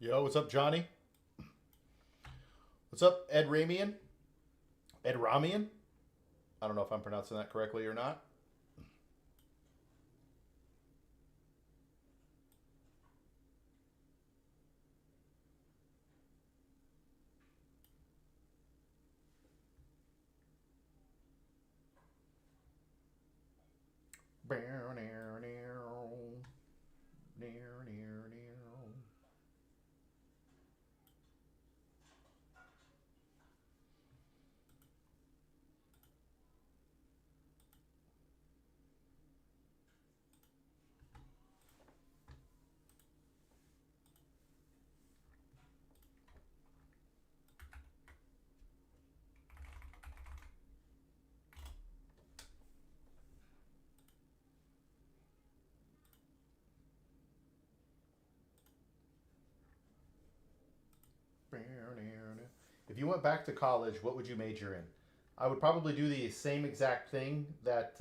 Yo, what's up, Johnny? What's up, Ed Ramian? Ed Ramian? I don't know if I'm pronouncing that correctly or not. If you went back to college, what would you major in? I would probably do the same exact thing that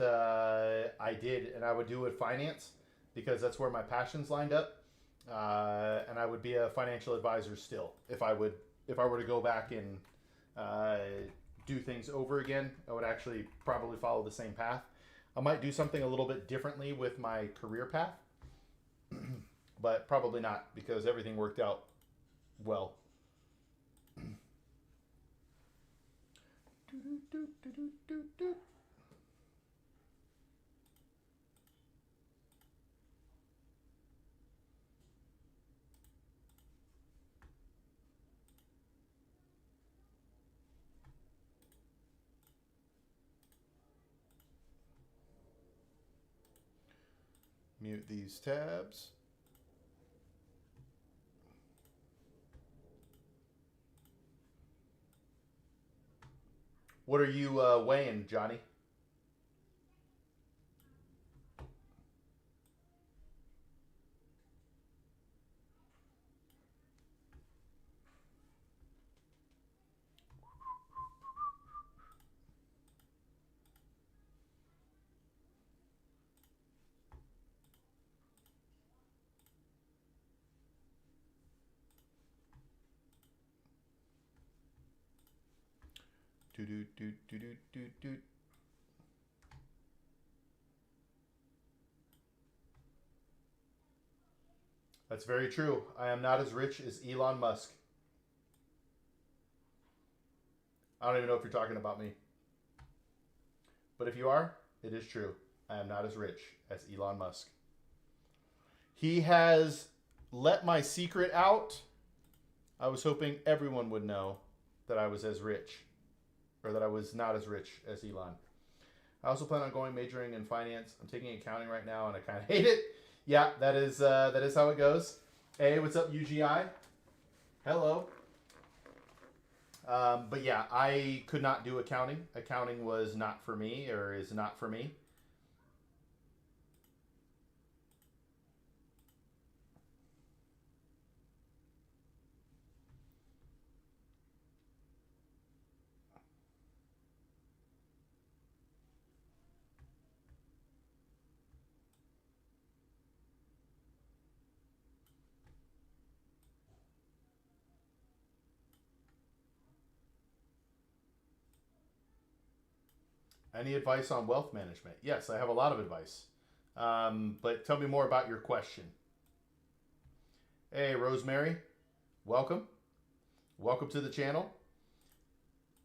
I did, and I would do it finance because that's where my passions lined up. And I would be a financial advisor still if I were to go back and uh, do things over again. I would actually probably follow the same path. I might do something a little bit differently with my career path, but probably not because everything worked out well. Mute these tabs. What are you weighing, Johnny? Do do do do do do do. That's very true. I am not as rich as Elon Musk. I don't even know if you're talking about me. But if you are, it is true. I am not as rich as Elon Musk. He has let my secret out. I was hoping everyone would know that I was as rich, or that I was not as rich as Elon. I also plan on going majoring in finance. I'm taking accounting right now, and I kind of hate it. Yeah, that is how it goes. Hey, what's up, UGI? Hello. But yeah, I could not do accounting. Accounting was not for me, or is not for me. Any advice on wealth management? Yes, I have a lot of advice. But tell me more about your question. Hey, Rosemary, welcome. Welcome to the channel.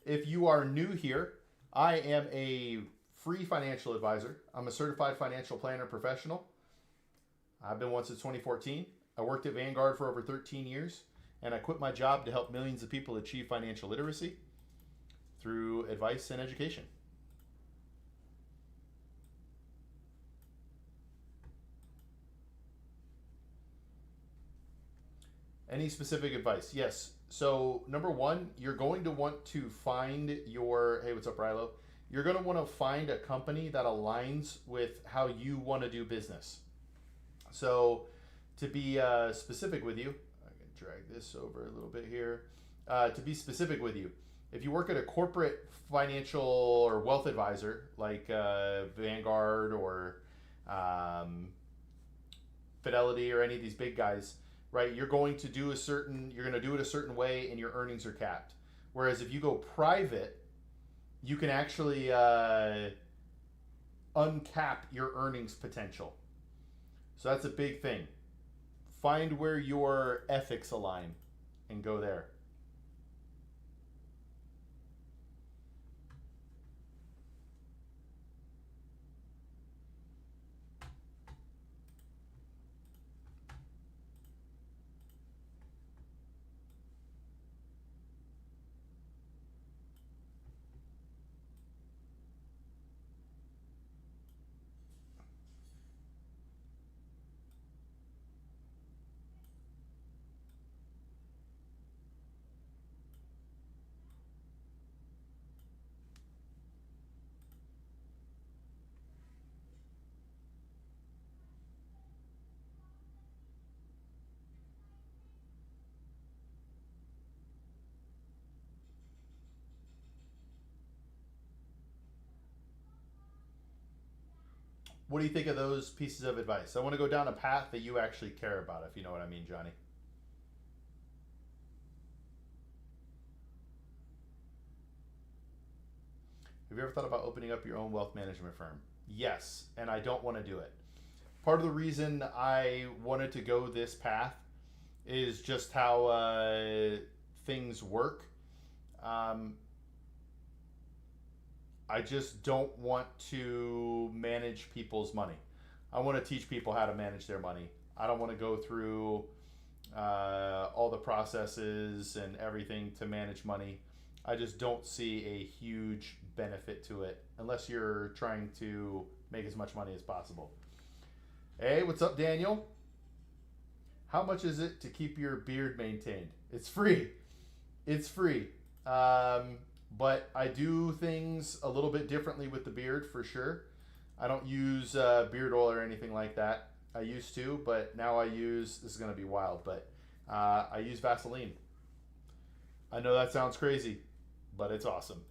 If you are new here, I am a free financial advisor. I'm a certified financial planner professional. I've been one since 2014. I worked at Vanguard for over 13 years, and I quit my job to help millions of people achieve financial literacy through advice and education. Any specific advice? Yes. So, number one, you're going to want to find your. Hey, what's up, Rilo? You're going to want to find a company that aligns with how you want to do business. So, to be specific with you, I can drag this over a little bit here. To be specific with you, if you work at a corporate financial or wealth advisor like Vanguard or um, Fidelity or any of these big guys, right? You're going to do you're going to do it a certain way, and your earnings are capped. Whereas if you go private, you can actually uncap your earnings potential. So that's a big thing. Find where your ethics align and go there. What do you think of those pieces of advice? I want to go down a path that you actually care about, if you know what I mean, Johnny. Have you ever thought about opening up your own wealth management firm? Yes, and I don't want to do it. Part of the reason I wanted to go this path is just how things work. Um, I just don't want to manage people's money. I want to teach people how to manage their money. I don't want to go through all the processes and everything to manage money. I just don't see a huge benefit to it unless you're trying to make as much money as possible. Hey, what's up, Daniel? How much is it to keep your beard maintained? It's free. It's free. But I do things a little bit differently with the beard for sure. I don't use beard oil or anything like that. I used to, but now I use, this is going to be wild, but I use Vaseline. I know that sounds crazy, but it's awesome.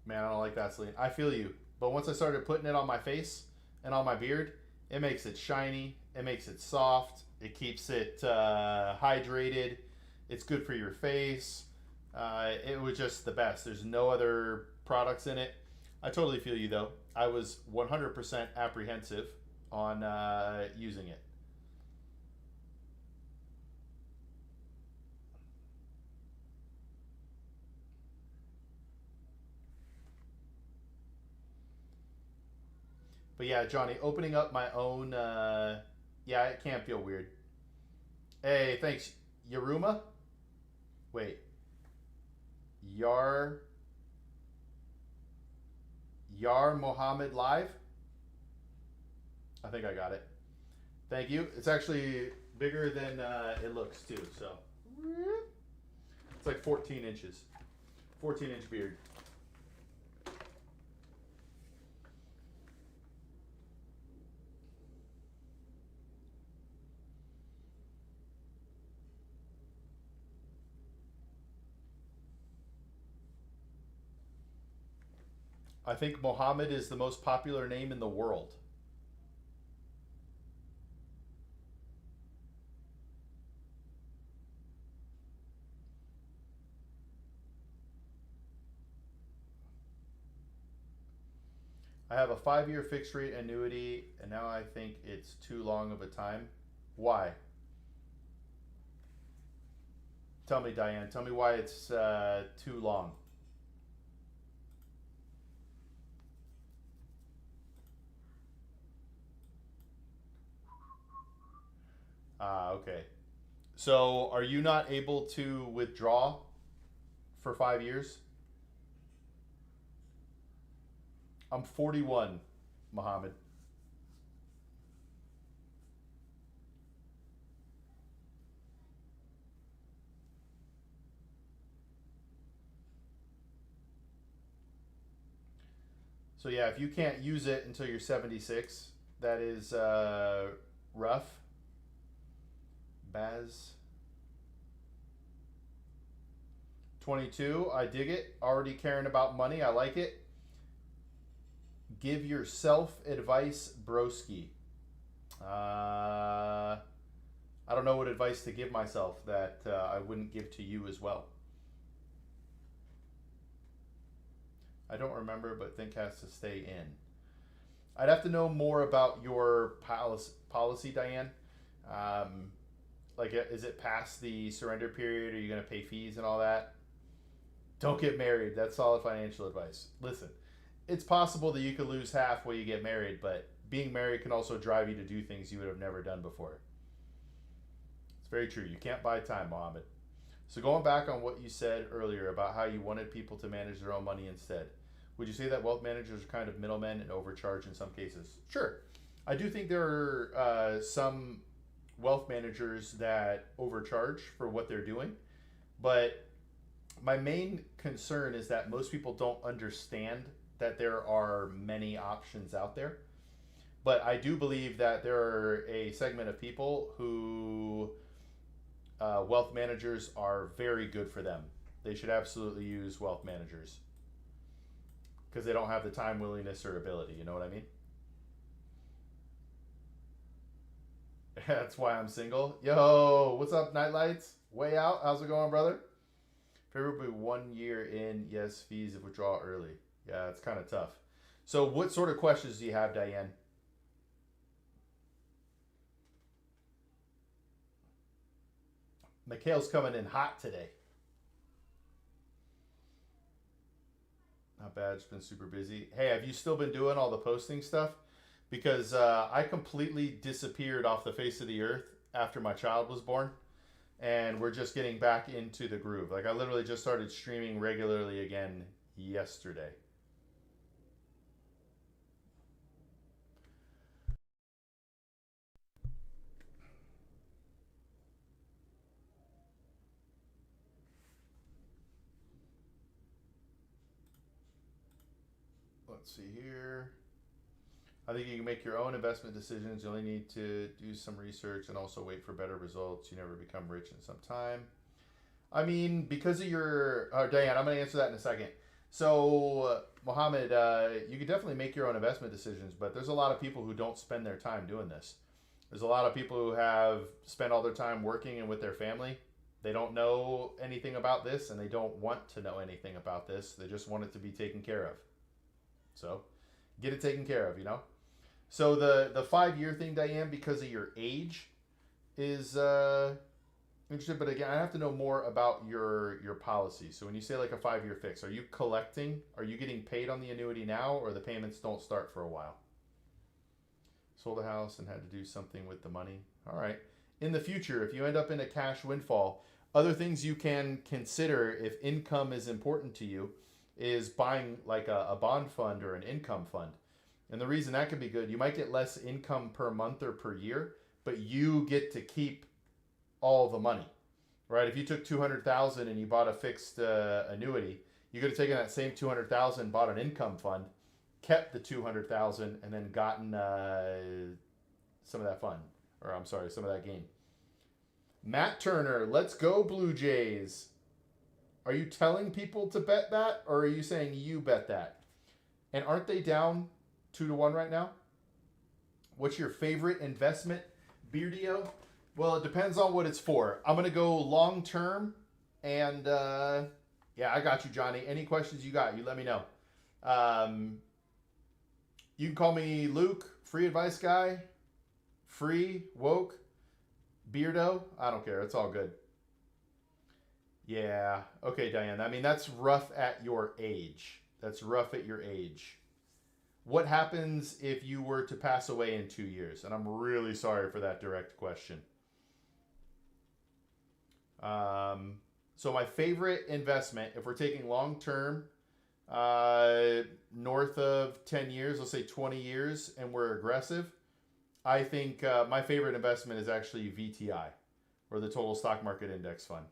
Man, I don't like Vaseline. I feel you. But once I started putting it on my face and on my beard, it makes it shiny. It makes it soft. It keeps it hydrated. It's good for your face. It was just the best. There's no other products in it. I totally feel you though. I was 100% apprehensive on using it. But yeah, Johnny, opening up my own, yeah, it can feel weird. Hey, thanks, Yaruma. Wait, Yar Yar Mohammed Live. I think I got it. Thank you. It's actually bigger than it looks too. So it's like 14 inches, 14-inch beard. I think Mohammed is the most popular name in the world. I have a 5-year fixed rate annuity, and now I think it's too long of a time. Why? Tell me, Diane. Tell me why it's too long. Ah, okay. So, are you not able to withdraw for 5 years? I'm 41, Mohammed. So yeah, if you can't use it until you're 76, that is rough. Baz 22. I dig it. Already caring about money. I like it. Give yourself advice, broski. I don't know what advice to give myself that I wouldn't give to you as well. I don't remember, but think has to stay in. I'd have to know more about your policy, Diane. Um, like, is it past the surrender period? Are you going to pay fees and all that? Don't get married. That's solid financial advice. Listen, it's possible that you could lose half while you get married, but being married can also drive you to do things you would have never done before. It's very true. You can't buy time, Mohammed. So going back on what you said earlier about how you wanted people to manage their own money instead, would you say that wealth managers are kind of middlemen and overcharge in some cases? Sure. I do think there are some wealth managers that overcharge for what they're doing, but my main concern is that most people don't understand that there are many options out there. But I do believe that there are a segment of people who wealth managers are very good for them. They should absolutely use wealth managers because they don't have the time, willingness, or ability. You know what I mean? That's why I'm single. Yo, what's up, Nightlights? Way out. How's it going, brother? Favorably 1 year in. Yes, fees if withdraw early. Yeah, it's kind of tough. So, what sort of questions do you have, Diane? Mikhail's coming in hot today. Not bad. It's been super busy. Hey, have you still been doing all the posting stuff? Because I completely disappeared off the face of the earth after my child was born. And we're just getting back into the groove. Like, I literally just started streaming regularly again yesterday. Let's see here. I think you can make your own investment decisions. You only need to do some research and also wait for better results. You never become rich in some time. I mean, because of your... Diane, I'm going to answer that in a second. So, Mohammed, you can definitely make your own investment decisions, but there's a lot of people who don't spend their time doing this. There's a lot of people who have spent all their time working and with their family. They don't know anything about this, and they don't want to know anything about this. They just want it to be taken care of. So, get it taken care of, you know? So the 5 year thing, Diane, because of your age, is interesting. But again, I have to know more about your policy. So when you say like a 5 year fix, are you collecting? Are you getting paid on the annuity now, or the payments don't start for a while? Sold a house and had to do something with the money. All right. In the future, if you end up in a cash windfall, other things you can consider if income is important to you is buying like a bond fund or an income fund. And the reason that could be good, you might get less income per month or per year, but you get to keep all the money, right? If you took 200,000 and you bought a fixed annuity, you could have taken that same 200,000, bought an income fund, kept the 200,000, and then gotten some of that fund, or I'm sorry, some of that gain. Matt Turner, let's go Blue Jays. Are you telling people to bet that, or are you saying you bet that? And aren't they down 2-1 right now? What's your favorite investment, Beardio? Well, it depends on what it's for. I'm going to go long term. And yeah, I got you, Johnny. Any questions you got, you let me know. You can call me Luke, free advice guy, free, woke, Beardo. I don't care. It's all good. Yeah. Okay, Diane. I mean, that's rough at your age. That's rough at your age. What happens if you were to pass away in 2 years? And I'm really sorry for that direct question. So my favorite investment, if we're taking long term, north of 10 years, let's say 20 years, and we're aggressive, I think my favorite investment is actually VTI, or the Total Stock Market Index Fund.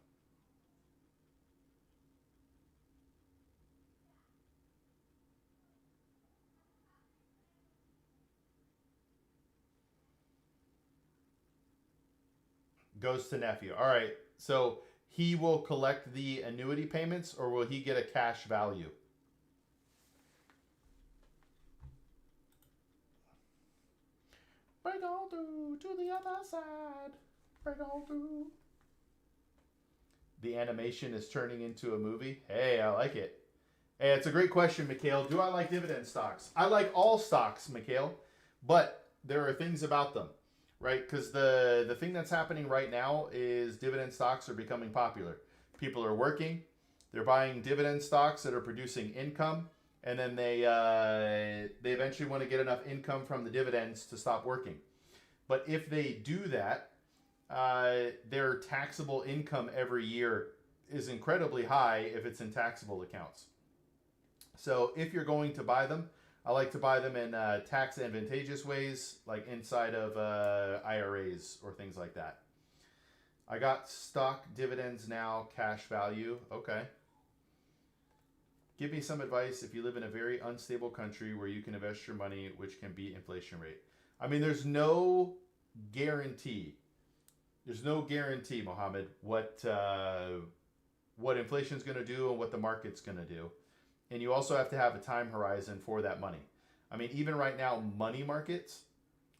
Goes to nephew. All right. So he will collect the annuity payments, or will he get a cash value? Break on through to the other side. Break on through. The animation is turning into a movie. Hey, I like it. Hey, it's a great question, Mikhail. Do I like dividend stocks? I like all stocks, Mikhail, but there are things about them, right? Because the thing that's happening right now is dividend stocks are becoming popular. People are working. They're buying dividend stocks that are producing income, and then they eventually want to get enough income from the dividends to stop working. But if they do that, their taxable income every year is incredibly high if it's in taxable accounts. So if you're going to buy them, I like to buy them in tax advantageous ways, like inside of IRAs or things like that. I got stock dividends now, cash value. Okay. Give me some advice if you live in a very unstable country where you can invest your money, which can beat inflation rate. I mean, there's no guarantee. There's no guarantee, Mohammed, what inflation's going to do and what the market's going to do. And you also have to have a time horizon for that money. I mean, even right now, money markets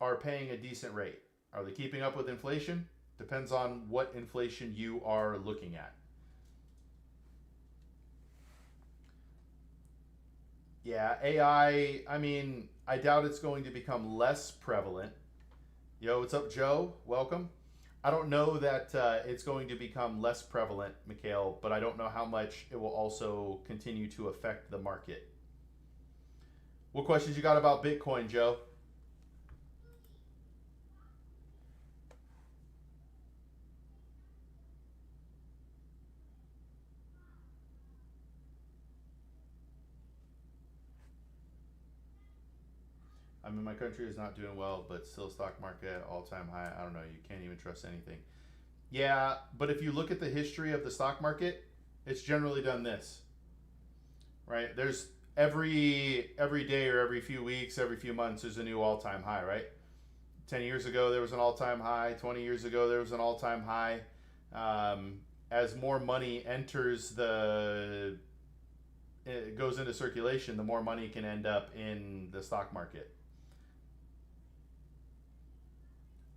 are paying a decent rate. Are they keeping up with inflation? Depends on what inflation you are looking at. Yeah, AI, I mean, I doubt it's going to become less prevalent. Yo, what's up, Joe? Welcome. I don't know that it's going to become less prevalent, Mikhail, but I don't know how much it will also continue to affect the market. What questions you got about Bitcoin, Joe? I mean, my country is not doing well, but still stock market all-time high. I don't know. You can't even trust anything. Yeah, but if you look at the history of the stock market, it's generally done this, right? There's every day or every few weeks, every few months, there's a new all-time high, right? 10 years ago, there was an all-time high. 20 years ago, there was an all-time high. As more money enters it goes into circulation, the more money can end up in the stock market.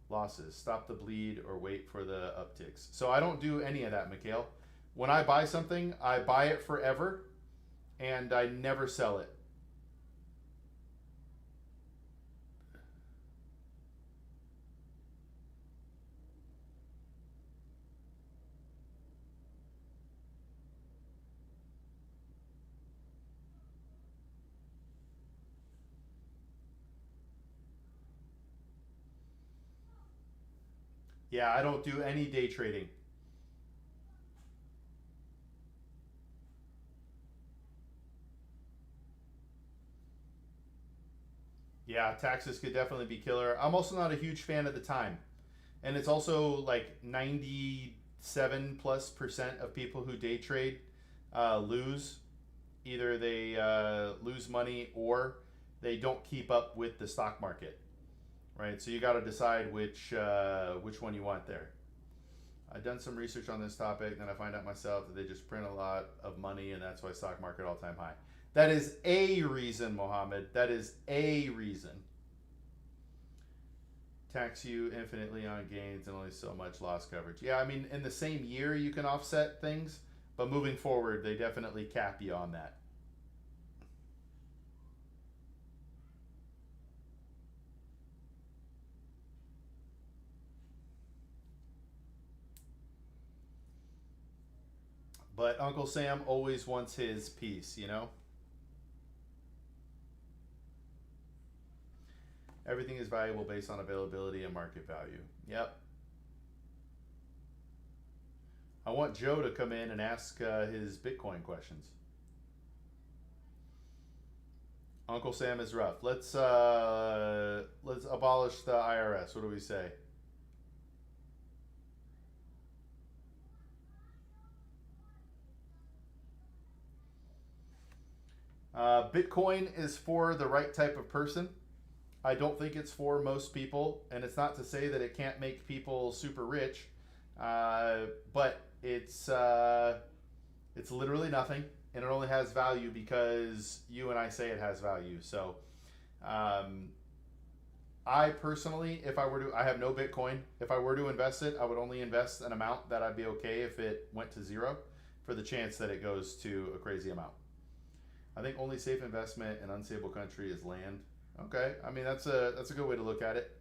Losses, stop the bleed or wait for the upticks. So I don't do any of that, Mikhail. When I buy something, I buy it forever and I never sell it. Yeah, I don't do any day trading. Yeah, taxes could definitely be killer. I'm also not a huge fan of the time. And it's also like 97 plus percent of people who day trade lose. Either they lose money or they don't keep up with the stock market, right? So you got to decide which one you want there. I've done some research on this topic, then I find out myself that they just print a lot of money, and that's why stock market all time high. That is a reason, Mohammed. That is a reason. Tax you infinitely on gains and only so much loss coverage. Yeah, I mean, in the same year you can offset things, but moving forward, they definitely cap you on that. But Uncle Sam always wants his piece, you know? Everything is valuable based on availability and market value. Yep. I want Joe to come in and ask his Bitcoin questions. Uncle Sam is rough. Let's abolish the IRS. What do we say? Bitcoin is for the right type of person. I don't think it's for most people, and it's not to say that it can't make people super rich. But it's literally nothing, and it only has value because you and I say it has value. So um, I personally, if I were to, I have no Bitcoin. If I were to invest it, I would only invest an amount that I'd be okay if it went to zero, for the chance that it goes to a crazy amount. I think only safe investment in unstable country is land. Okay, I mean that's a good way to look at it.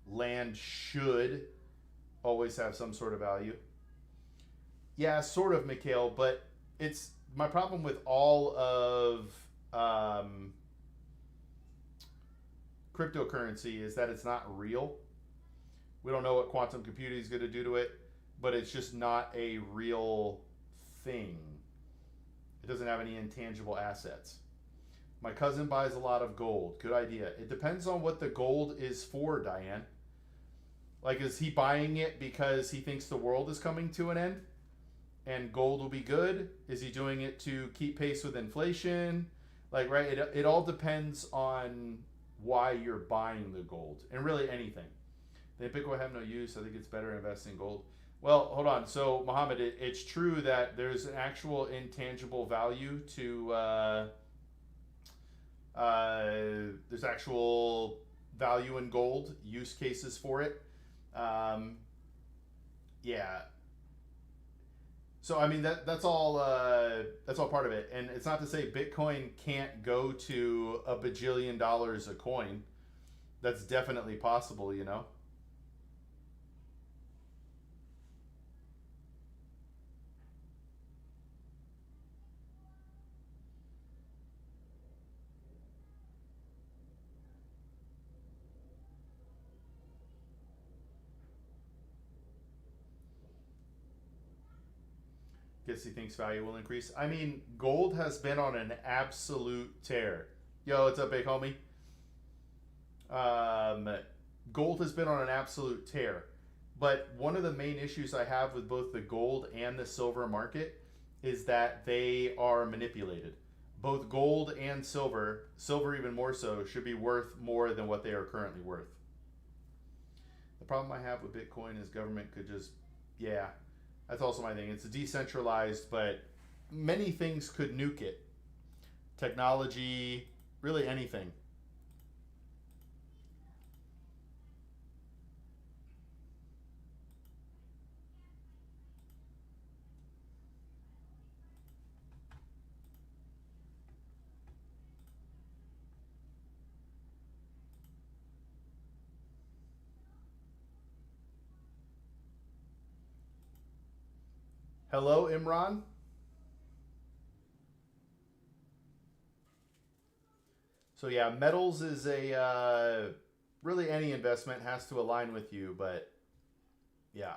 Land should always have some sort of value. Yeah, sort of, Mikhail, but it's my problem with all of um, cryptocurrency is that it's not real. We don't know what quantum computing is going to do to it, but it's just not a real thing. It doesn't have any intangible assets. My cousin buys a lot of gold. Good idea. It depends on what the gold is for, Diane. Like, is he buying it because he thinks the world is coming to an end and gold will be good? Is he doing it to keep pace with inflation? Like, right? It all depends on why you're buying the gold, and really anything. They Bitcoin have no use. I think it's better to invest in gold. Well, hold on. So, Mohammed, it's true that there's an actual intangible value to. There's actual value in gold, use cases for it. Um, yeah. So I mean that's all part of it, and it's not to say Bitcoin can't go to a bajillion dollars a coin. That's definitely possible, you know. Guess he thinks value will increase. I mean, gold has been on an absolute tear. Yo, what's up, big homie? Um, Gold has been on an absolute tear. But one of the main issues I have with both the gold and the silver market is that they are manipulated. Both gold and silver even more so, should be worth more than what they are currently worth. The problem I have with Bitcoin is government could just, yeah, that's also my thing. It's decentralized, but many things could nuke it. Technology, really anything. Hello, Imran. So yeah, metals is a really any investment has to align with you, but yeah.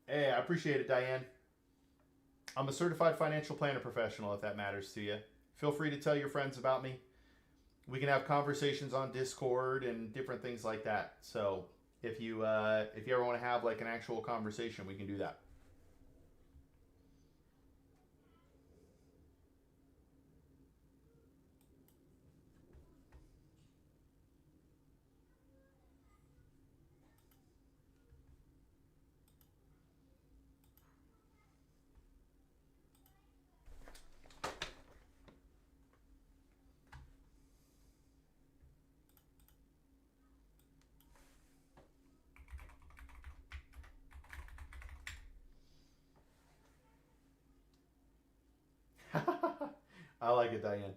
Hey, I appreciate it, Diane. I'm a certified financial planner professional. If that matters to you, feel free to tell your friends about me. We can have conversations on Discord and different things like that. So if you ever want to have like an actual conversation, we can do that. I like it, Diane.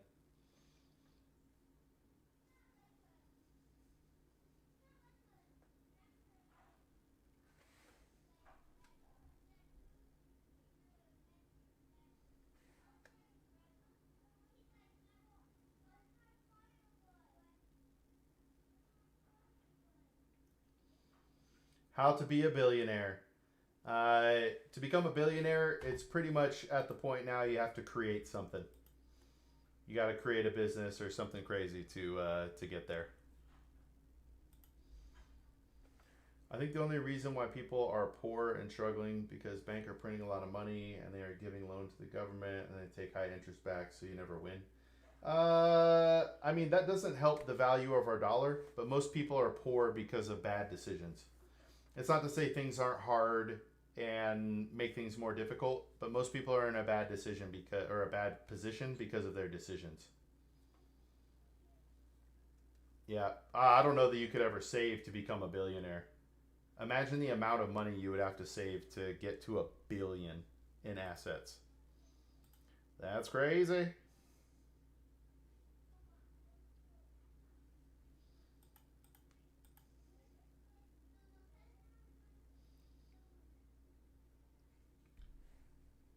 How to be a billionaire. To become a billionaire, it's pretty much at the point now you have to create something. You got to create a business or something crazy to get there. I think the only reason why people are poor and struggling because banks are printing a lot of money and they are giving loans to the government and they take high interest back, so you never win. I mean, that doesn't help the value of our dollar, but most people are poor because of bad decisions. It's not to say things aren't hard and make things more difficult, but most people are in a bad decision because or a bad position because of their decisions. Yeah, I don't know that you could ever save to become a billionaire. Imagine the amount of money you would have to save to get to a billion in assets. That's crazy.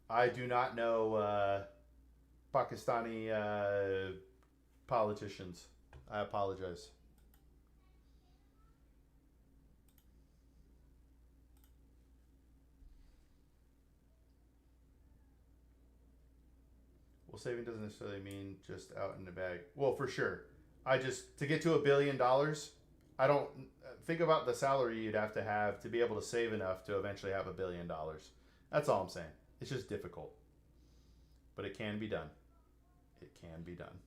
I do not know Pakistani politicians. I apologize. Well, saving doesn't necessarily mean just out in the bag. Well, for sure. I just to get to $1 billion, I don't think about the salary you'd have to be able to save enough to eventually have $1 billion. That's all I'm saying. It's just difficult, but it can be done. It can be done.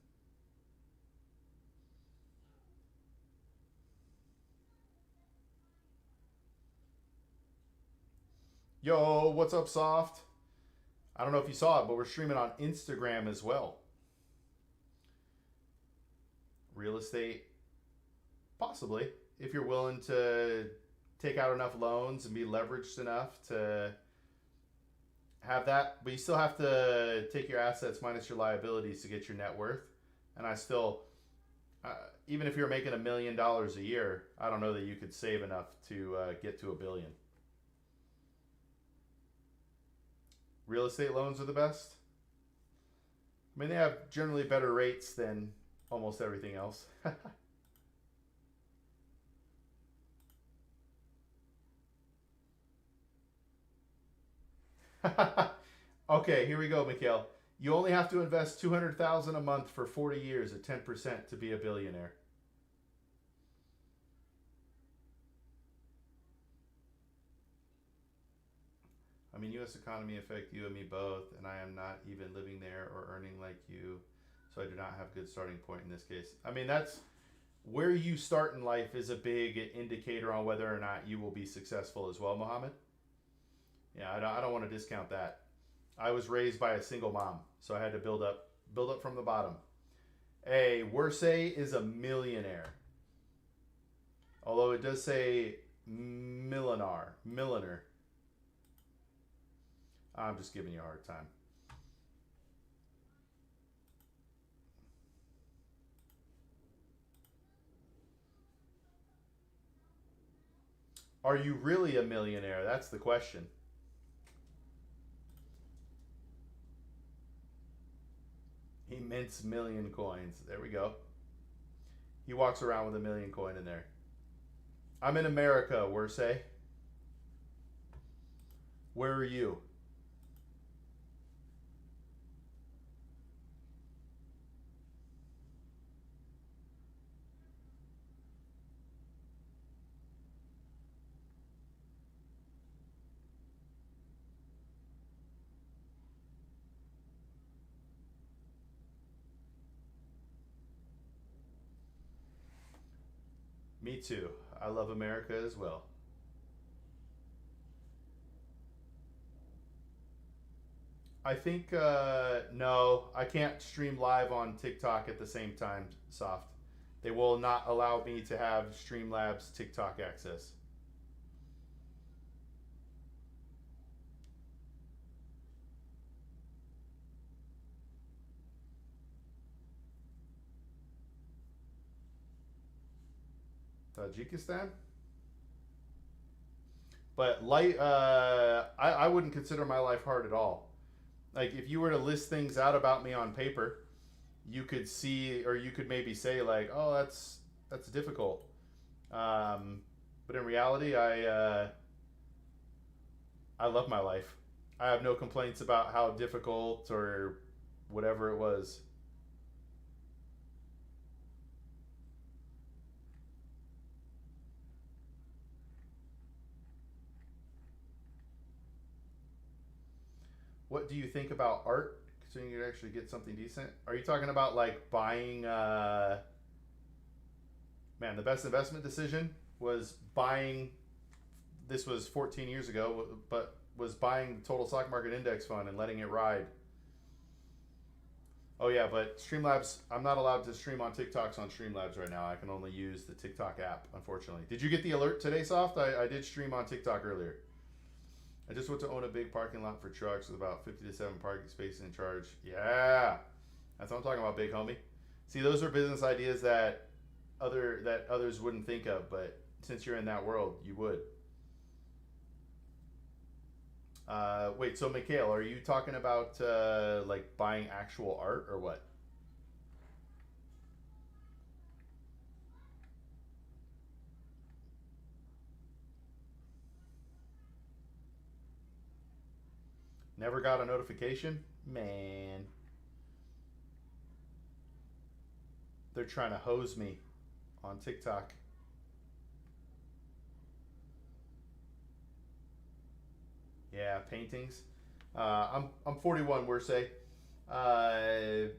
Yo, what's up, Soft? I don't know if you saw it, but we're streaming on Instagram as well. Real estate, possibly, if you're willing to take out enough loans and be leveraged enough to have that, but you still have to take your assets minus your liabilities to get your net worth. And I still, uh, even if you're making $1 million a year, I don't know that you could save enough to get to a billion. Real estate loans are the best. I mean, they have generally better rates than almost everything else. Okay, here we go, Mikhail. You only have to invest 200,000 a month for 40 years at 10% to be a billionaire. I mean, U.S. economy affect you and me both, and I am not even living there or earning like you, so I do not have a good starting point in this case. I mean, that's where you start in life is a big indicator on whether or not you will be successful as well, Mohammed. Yeah, I don't want to discount that. I was raised by a single mom, so I had to build up from the bottom. A Wursay is a millionaire, although it does say milliner. I'm just giving you a hard time. Are you really a millionaire? That's the question. He mints million coins. There we go. He walks around with a million coin in there. I'm in America, Wursay. Where are you? Me too. I love America as well. I think no, I can't stream live on TikTok at the same time. Soft. They will not allow me to have Streamlabs TikTok access. Tajikistan. But I wouldn't consider my life hard at all. Like if you were to list things out about me on paper, you could see, or you could maybe say like, "Oh, that's difficult." Um, but in reality, I love my life. I have no complaints about how difficult or whatever it was. What do you think about art? so you could actually get something decent. Are you talking about like buying? Man, the best investment decision was buying. This was 14 years ago, but was buying the total stock market index fund and letting it ride. Oh yeah, but Streamlabs, I'm not allowed to stream on TikToks on Streamlabs right now. I can only use the TikTok app, unfortunately. Did you get the alert today, Soft? I did stream on TikTok earlier. I just want to own a big parking lot for trucks with about 50 to 7 parking spaces in charge. Yeah, that's what I'm talking about, big homie. See, those are business ideas that others wouldn't think of, but since you're in that world, you would. Wait, so Mikhail, are you talking about like buying actual art or what? Never got a notification? Man, they're trying to hose me on TikTok. Yeah, paintings. I'm 41. We're say. Uh,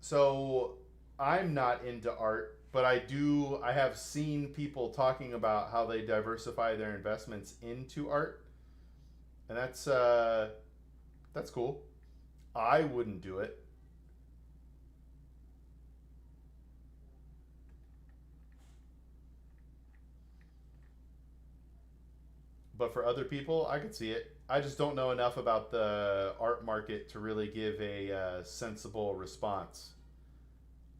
so I'm not into art, but I do. I have seen people talking about how they diversify their investments into art, and that's cool. I wouldn't do it, but for other people, I could see it. I just don't know enough about the art market to really give a sensible response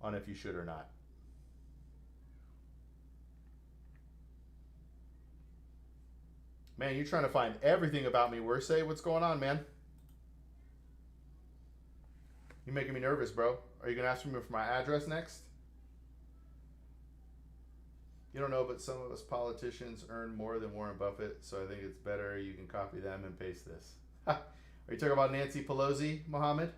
on if you should or not. Man, you're trying to find everything about me. Say what's going on, man? You're making me nervous, bro. Are you gonna ask me for my address next? You don't know, but some of us politicians earn more than Warren Buffett, so I think it's better you can copy them and paste this. Are you talking about Nancy Pelosi, Mohammed?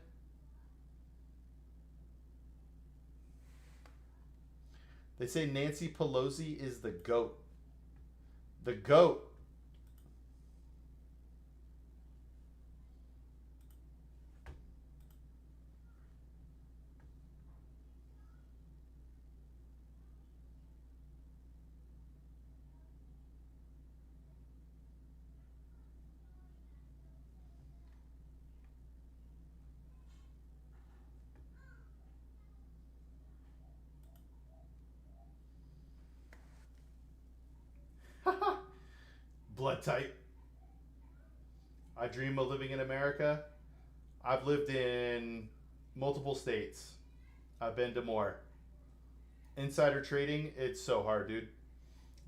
They say Nancy Pelosi is the GOAT. The GOAT. Blood type. I dream of living in America. I've lived in multiple states. I've been to more. Insider trading, it's so hard, dude.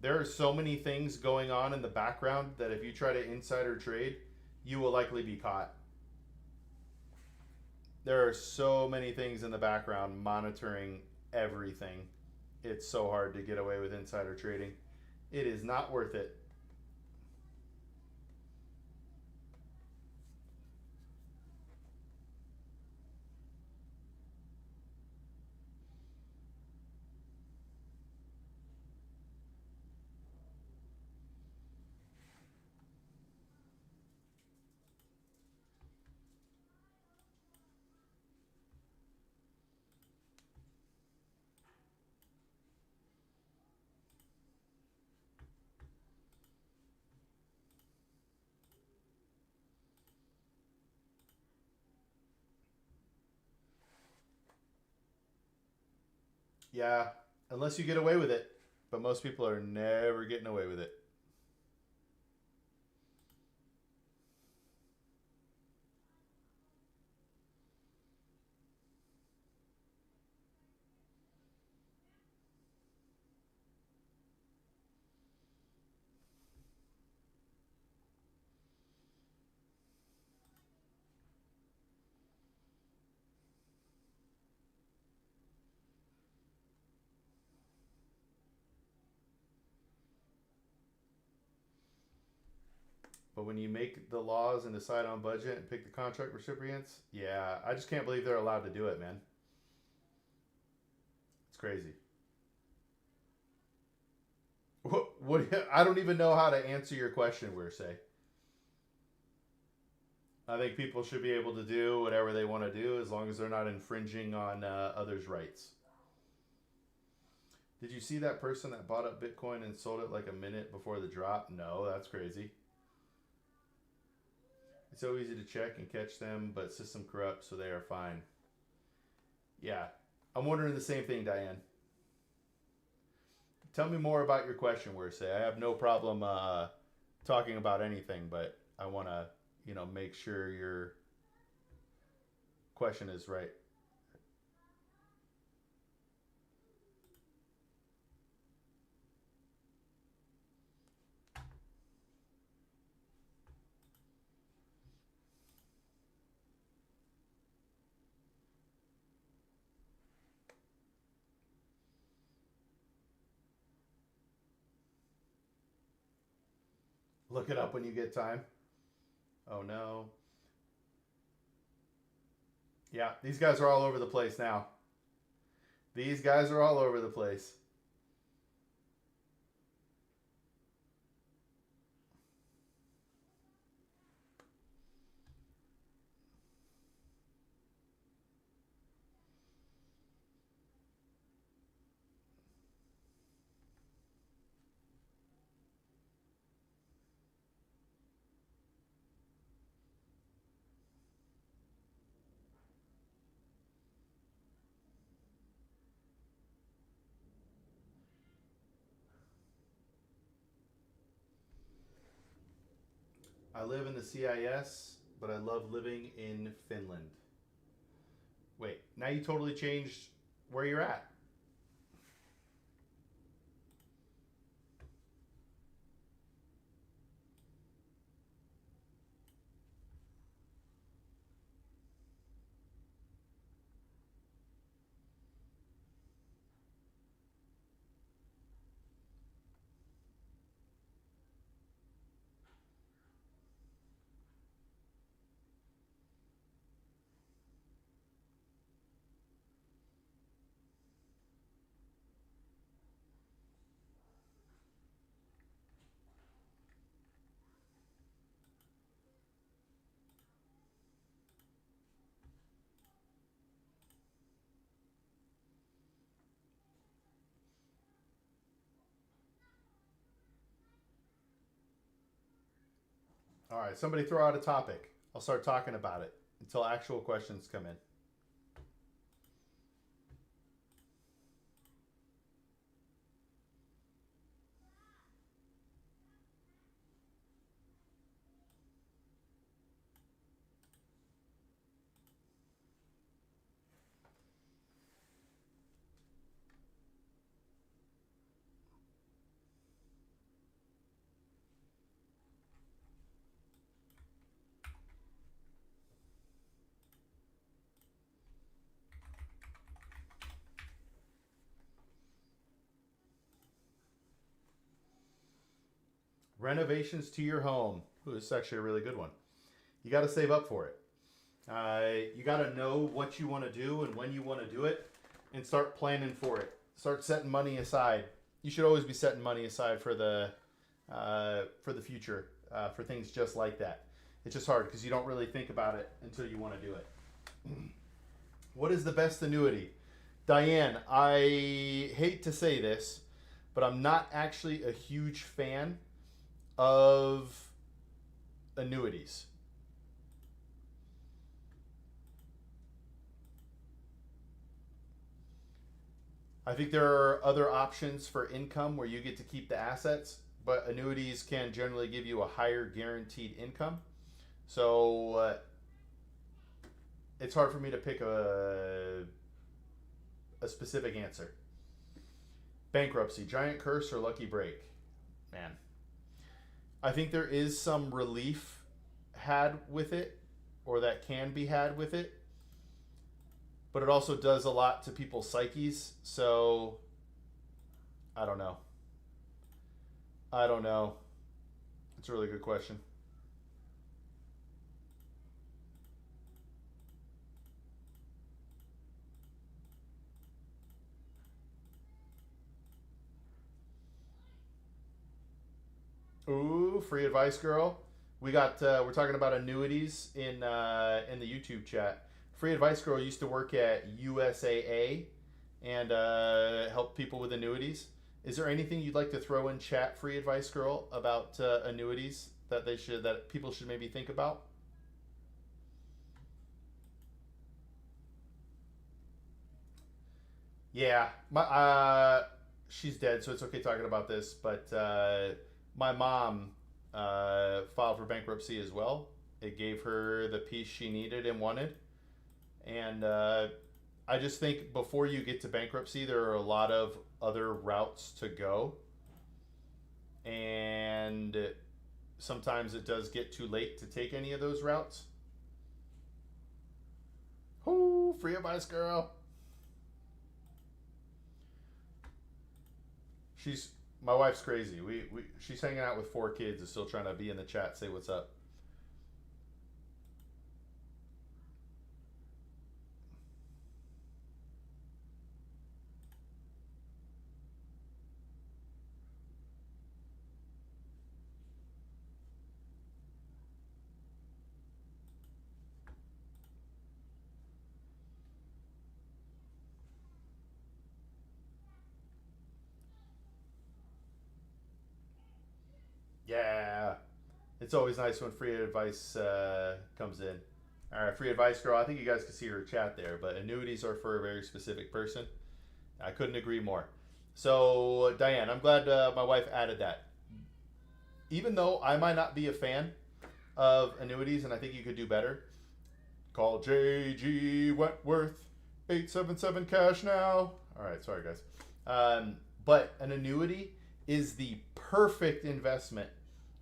There are so many things going on in the background that if you try to insider trade, you will likely be caught. There are so many things in the background monitoring everything. It's so hard to get away with insider trading. It is not worth it. Yeah, unless you get away with it. But most people are never getting away with it. But when you make the laws and decide on budget and pick the contract recipients, yeah, I just can't believe they're allowed to do it, man. It's crazy. What I don't even know how to answer your question, we're say. I think people should be able to do whatever they want to do as long as they're not infringing on others' rights. Did you see that person that bought up Bitcoin and sold it like a minute before the drop? No, that's crazy. It's so easy to check and catch them, but system corrupt, so they are fine. Yeah, I'm wondering the same thing, Diane. Tell me more about your question, Wersay. I have no problem talking about anything, but I want to, make sure your question is right. Look it up when you get time. Oh no. Yeah, these guys are all over the place now. These guys are all over the place. I live in the CIS, but I love living in Finland. Wait, now you totally changed where you're at. All right, somebody throw out a topic. I'll start talking about it until actual questions come in. Renovations to your home. Ooh, this is actually a really good one. You got to save up for it. You got to know what you want to do and when you want to do it, and start planning for it. Start setting money aside. You should always be setting money aside for the future, for things just like that. It's just hard because you don't really think about it until you want to do it. What is the best annuity? Diane, I hate to say this, but I'm not actually a huge fan of annuities. I think there are other options for income where you get to keep the assets, but annuities can generally give you a higher guaranteed income. So it's hard for me to pick a specific answer. Bankruptcy, giant curse, or lucky break? Man, I think there is some relief had with it, or that can be had with it, but it also does a lot to people's psyches. So I don't know. I don't know. It's a really good question. Ooh, free advice, girl. we're talking about annuities in the YouTube chat. Free Advice Girl used to work at USAA and help people with annuities. Is there anything you'd like to throw in chat, Free Advice Girl, about annuities that people should maybe think about? Yeah, she's dead, so it's okay talking about this. But my mom filed for bankruptcy as well. It gave her the peace she needed and wanted, and I just think before you get to bankruptcy, there are a lot of other routes to go, and sometimes it does get too late to take any of those routes. Whoo, Free Advice Girl. She's my wife's crazy. She's hanging out with 4 kids and still trying to be in the chat, say what's up. Yeah, it's always nice when free advice comes in. All right, Free Advice Girl. I think you guys can see her chat there, but annuities are for a very specific person. I couldn't agree more. So, Diane, I'm glad my wife added that. Even though I might not be a fan of annuities and I think you could do better, call JG Wentworth, 877 cash now. All right, sorry guys. But an annuity is the perfect investment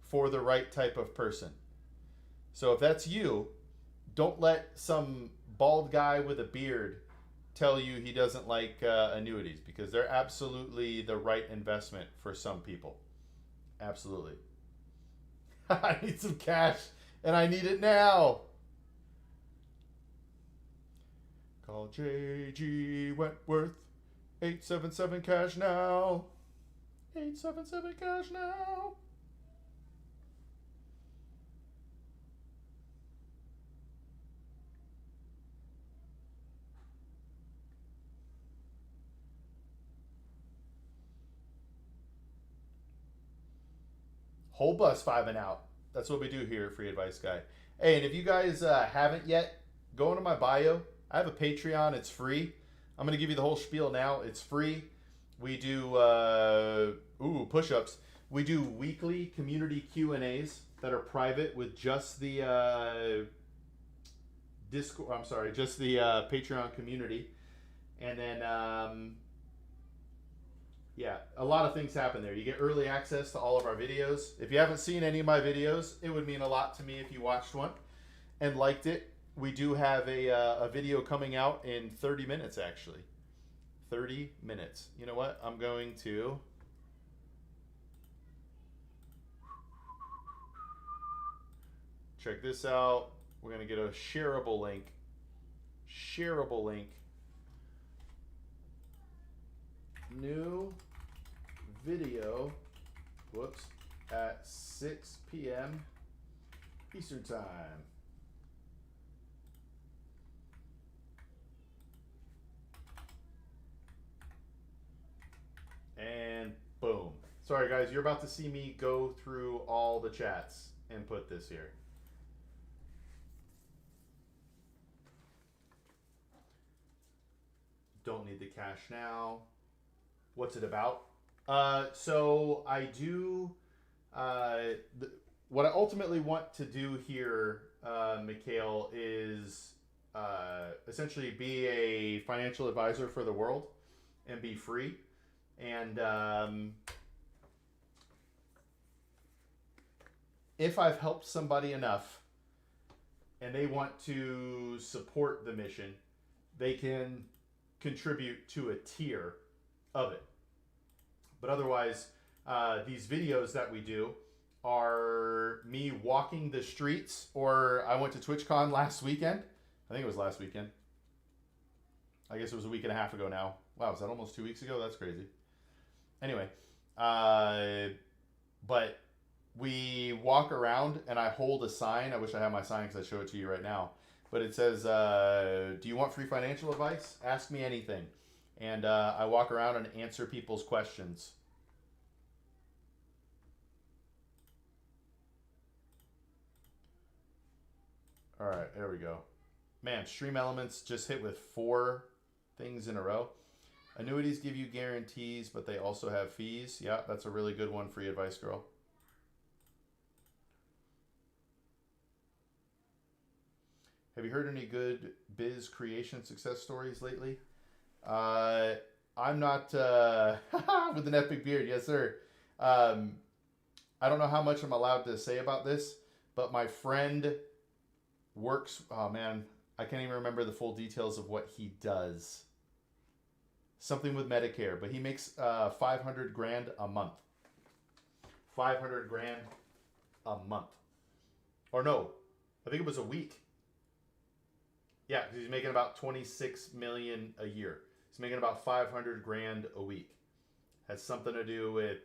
for the right type of person. So if that's you, don't let some bald guy with a beard tell you he doesn't like annuities, because they're absolutely the right investment for some people. Absolutely. I need some cash and I need it now. Call JG Wentworth, 877 cash now. 877 cash now. Whole bus 5 and out. That's what we do here at Free Advice Guy. Hey, and if you guys haven't yet, go into my bio. I have a Patreon. It's free. I'm going to give you the whole spiel now. It's free. We do push-ups. We do weekly community Q&As that are private with just the Discord. I'm sorry, just the Patreon community, and then yeah, a lot of things happen there. You get early access to all of our videos. If you haven't seen any of my videos, it would mean a lot to me if you watched one and liked it. We do have a video coming out in 30 minutes, actually. 30 minutes. You know what? I'm going to check this out. We're going to get a shareable link. Shareable link. New video, whoops, at 6 p.m. Eastern Time. And boom. Sorry guys, you're about to see me go through all the chats and put this here. Don't need the cash now. What's it about? So I do, what I ultimately want to do here, Mikhail, is essentially be a financial advisor for the world and be free. And if I've helped somebody enough and they want to support the mission, they can contribute to a tier of it. But otherwise, these videos that we do are me walking the streets, or I went to TwitchCon last weekend. I think it was last weekend. I guess it was a week and a half ago now. Wow, is that almost 2 weeks ago? That's crazy. Anyway, but we walk around and I hold a sign. I wish I had my sign because I show it to you right now. But it says, "Do you want free financial advice? Ask me anything." And I walk around and answer people's questions. All right, there we go. Man, Stream Elements just hit with 4 things in a row. Annuities give you guarantees, but they also have fees. Yeah, that's a really good one. Free advice, girl. Have you heard any good biz creation success stories lately? Uh, I'm not with an epic beard, yes sir. Um, I don't know how much I'm allowed to say about this, but my friend works. Oh man, I can't even remember the full details of what he does. Something with Medicare, but he makes 500 grand a month. 500 grand a month, or no, I think it was a week. Yeah, because he's making about 26 million a year. He's making about 500 grand a week. Has something to do with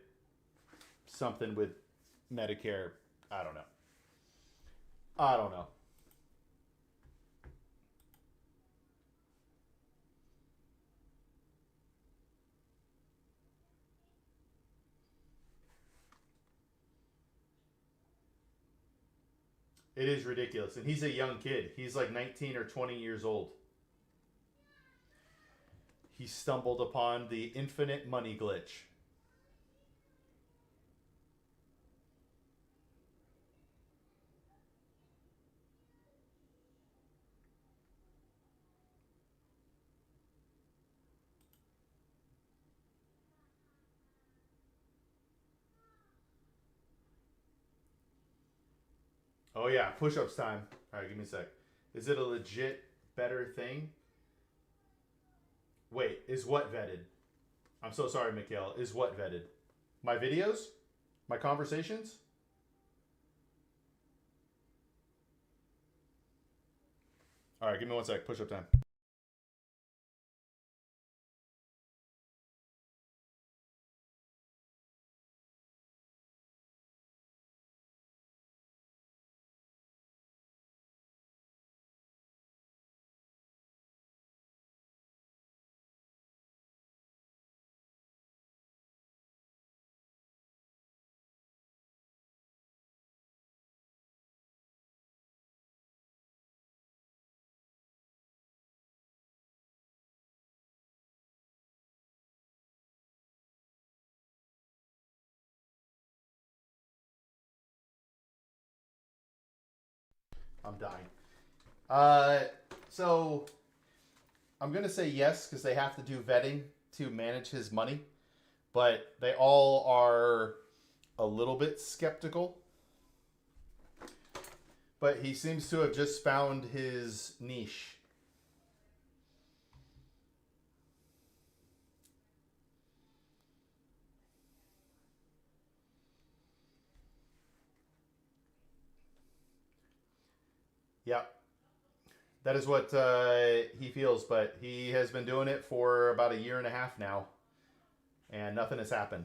something with Medicare. I don't know. I don't know. It is ridiculous. And he's a young kid. He's like 19 or 20 years old. He stumbled upon the infinite money glitch. Oh, yeah. Push ups time. All right, give me a sec. Is it a legit better thing? Wait, is what vetted? I'm so sorry, Mikhail. Is what vetted? My videos? My conversations? All right, give me one sec. Push up time. I'm dying. Uh, so I'm gonna say yes because they have to do vetting to manage his money, but they all are a little bit skeptical. But he seems to have just found his niche. Yeah, that is what he feels. But he has been doing it for about a year and a half now, and nothing has happened.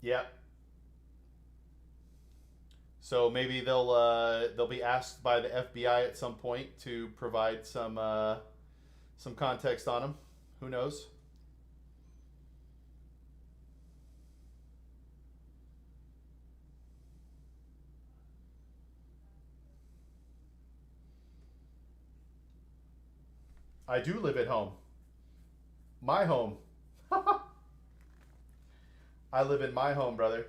Yeah. So maybe they'll be asked by the FBI at some point to provide some context on him. Who knows? I do live at home. My home. I live in my home, brother.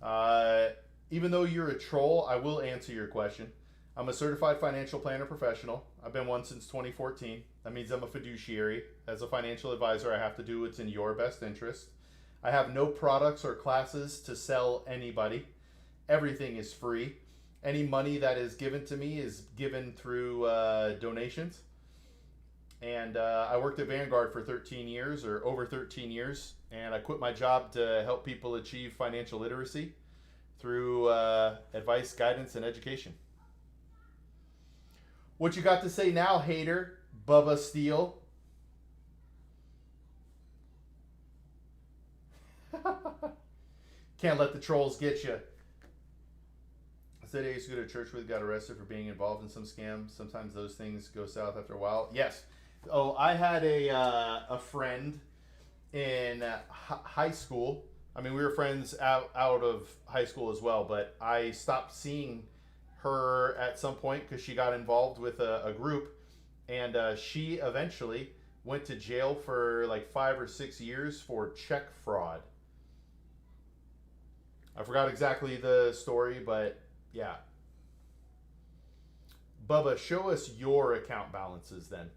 Uh, Even though you're a troll, I will answer your question. I'm a certified financial planner professional. I've been one since 2014. That means I'm a fiduciary. As a financial advisor, I have to do what's in your best interest. I have no products or classes to sell anybody. Everything is free. Any money that is given to me is given through donations. And I worked at Vanguard for 13 years or over 13 years. And I quit my job to help people achieve financial literacy through advice, guidance, and education. What you got to say now, hater? Bubba Steele. Can't let the trolls get you. I said I used to go to church with, got arrested for being involved in some scam. Sometimes those things go south after a while. Yes. Oh, I had a friend in high school. I mean, we were friends out of high school as well, but I stopped seeing her at some point because she got involved with a group, and she eventually went to jail for like 5 or 6 years for check fraud. I forgot exactly the story, but yeah. Bubba, show us your account balances then.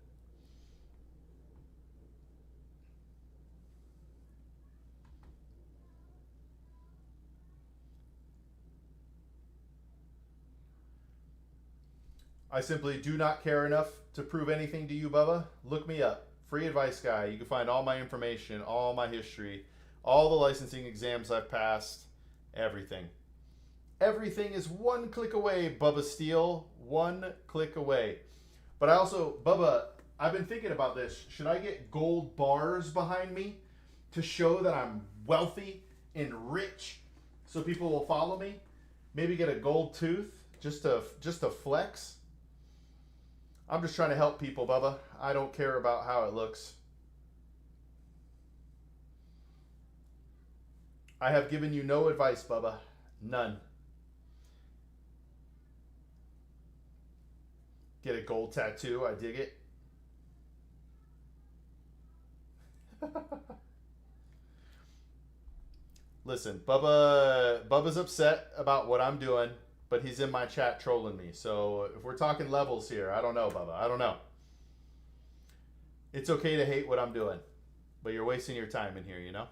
I simply do not care enough to prove anything to you, Bubba. Look me up. Free advice guy. You can find all my information, all my history, all the licensing exams I've passed, everything. Everything is one click away, Bubba Steele. One click away. But I also, Bubba, I've been thinking about this. Should I get gold bars behind me to show that I'm wealthy and rich so people will follow me? Maybe get a gold tooth just to flex. I'm just trying to help people, Bubba. I don't care about how it looks. I have given you no advice, Bubba. None. Get a gold tattoo. I dig it. Listen, Bubba's upset about what I'm doing, but he's in my chat trolling me. So if we're talking levels here, I don't know, Bubba. I don't know. It's okay to hate what I'm doing, but you're wasting your time in here, you know?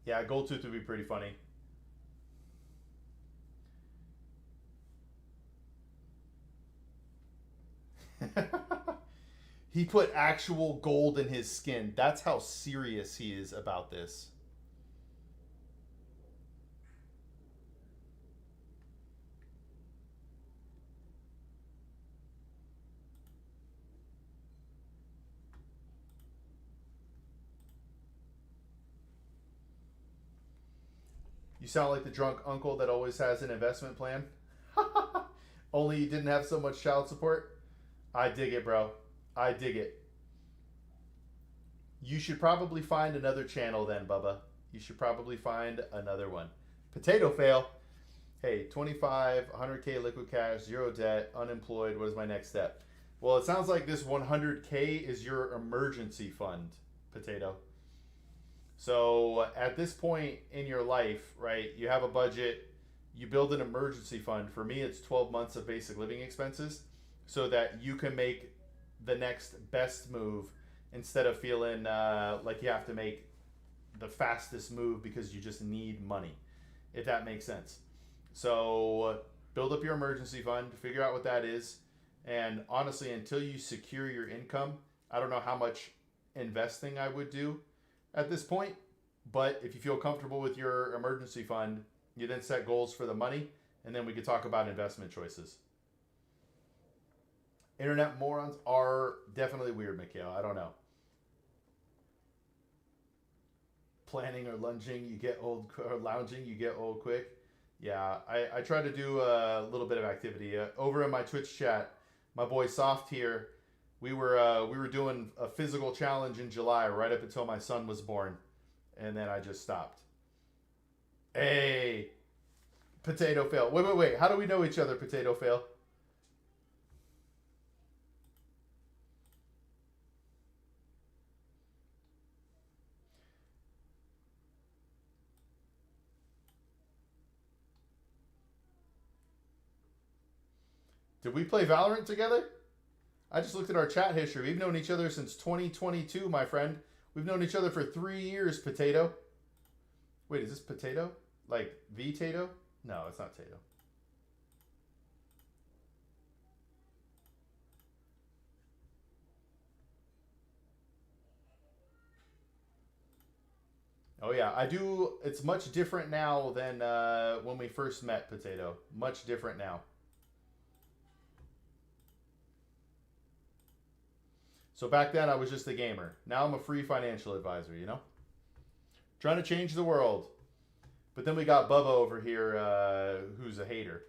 Yeah, gold tooth would be pretty funny. He put actual gold in his skin. That's how serious he is about this. You sound like the drunk uncle that always has an investment plan. Only you didn't have so much child support. I dig it, bro. I dig it. You should probably find another channel then, Bubba. You should probably find another one. Potato fail. Hey, 25, 100K liquid cash, zero debt, unemployed. What is my next step? Well, it sounds like this 100K is your emergency fund, Potato. So at this point in your life, right, you have a budget, you build an emergency fund. For me, it's 12 months of basic living expenses so that you can make the next best move instead of feeling like you have to make the fastest move because you just need money, if that makes sense. So build up your emergency fund, figure out what that is. And honestly, until you secure your income, I don't know how much investing I would do at this point. But if you feel comfortable with your emergency fund, you then set goals for the money, and then we could talk about investment choices. Internet morons are definitely weird, Mikhail. I don't know. Planning or lunging, you get old, or lounging, you get old quick. Yeah, I try to do a little bit of activity. Over in my Twitch chat, my boy Soft here, we were doing a physical challenge in July right up until my son was born, and then I just stopped. Hey, Potato Fail. Wait. How do we know each other, Potato Fail? Did we play Valorant together? I just looked at our chat history. We've known each other since 2022, my friend. We've known each other for 3 years, Potato. Wait, is this Potato? Like V-Tato? No, it's not Tato. Oh yeah, I do. It's much different now than when we first met, Potato. Much different now. So back then I was just a gamer. Now I'm a free financial advisor, you know? Trying to change the world. But then we got Bubba over here, who's a hater.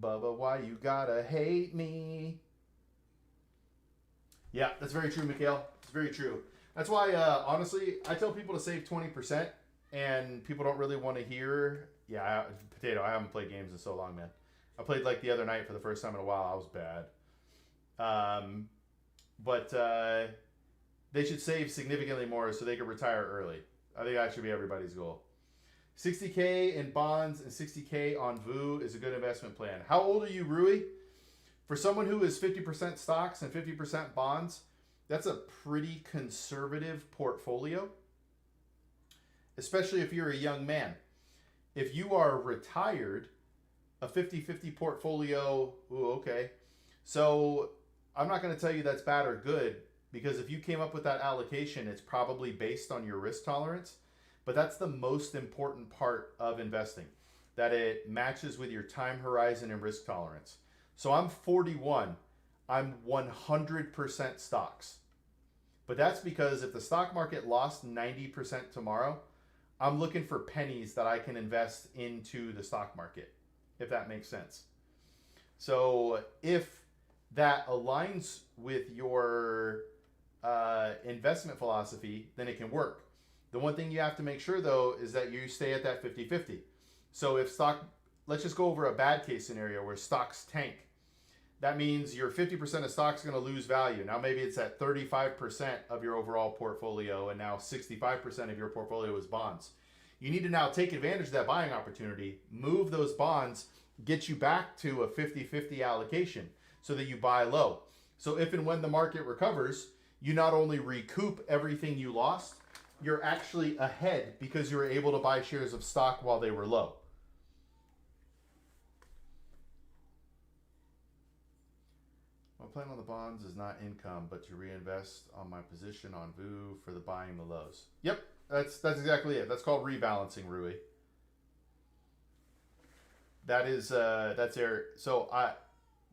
Bubba, why you gotta hate me? Yeah, that's very true, Mikhail. It's very true. That's why, honestly, I tell people to save 20%, and people don't really want to hear. Yeah, Potato, I haven't played games in so long, man. I played like the other night for the first time in a while. I was bad. But they should save significantly more so they can retire early. I think that should be everybody's goal. 60K in bonds and 60K on VU is a good investment plan. How old are you, Rui? For someone who is 50% stocks and 50% bonds, that's a pretty conservative portfolio, especially if you're a young man. If you are retired, a 50-50 portfolio, ooh, okay. So I'm not going to tell you that's bad or good, because if you came up with that allocation, it's probably based on your risk tolerance. But that's the most important part of investing, that it matches with your time horizon and risk tolerance. So I'm 41. I'm 100% stocks. But that's because if the stock market lost 90% tomorrow, I'm looking for pennies that I can invest into the stock market, if that makes sense. So if that aligns with your investment philosophy, then it can work. The one thing you have to make sure, though, is that you stay at that 50-50. So if stock, let's just go over a bad case scenario where stocks tank. That means your 50% of stocks are going to lose value. Now maybe it's at 35% of your overall portfolio, and now 65% of your portfolio is bonds. You need to now take advantage of that buying opportunity, move those bonds, get you back to a 50-50 allocation so that you buy low. So if and when the market recovers, you not only recoup everything you lost, you're actually ahead because you were able to buy shares of stock while they were low. My plan on the bonds is not income, but to reinvest on my position on VU for the buying the lows. Yep, that's exactly it. That's called rebalancing, Rui. That is that's air. So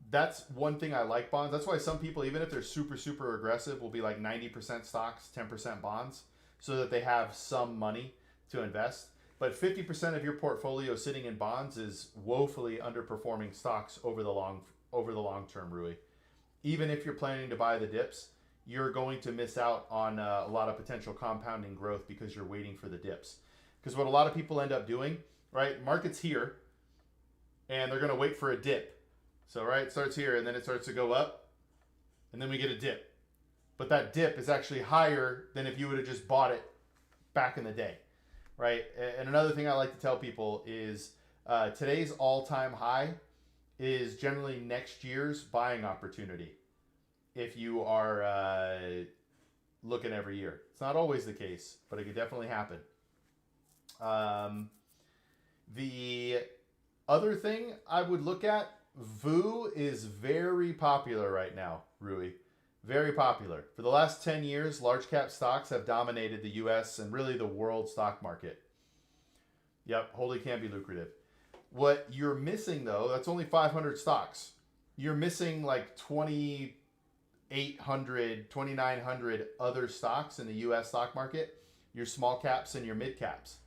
that's one thing I like bonds. That's why some people, even if they're super aggressive, will be like 90% stocks, 10% bonds, so that they have some money to invest. But 50% of your portfolio sitting in bonds is woefully underperforming stocks over the long term, Rui. Even if you're planning to buy the dips, you're going to miss out on a lot of potential compounding growth because you're waiting for the dips. Because what a lot of people end up doing, right? Market's here, and they're going to wait for a dip. So, right, it starts here, and then it starts to go up, and then we get a dip. But that dip is actually higher than if you would have just bought it back in the day, right? And another thing I like to tell people is today's all-time high is generally next year's buying opportunity if you are looking every year. It's not always the case, but it could definitely happen. The other thing I would look at, VU is very popular right now, Rui. Very popular. For the last 10 years, large cap stocks have dominated the US and really the world stock market. Yep, wholly can be lucrative. What you're missing, though, that's only 500 stocks. You're missing like 2,800, 2,900 other stocks in the US stock market your small caps and your mid caps.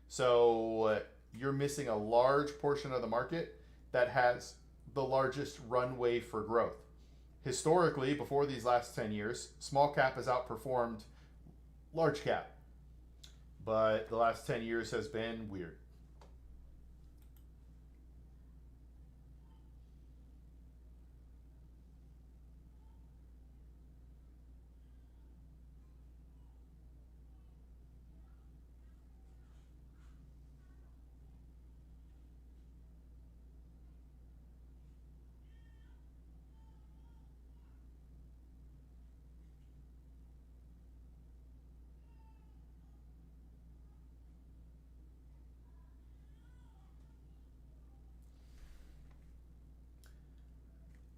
So you're missing a large portion of the market that has the largest runway for growth. Historically, before these last 10 years, small cap has outperformed large cap, but the last 10 years has been weird.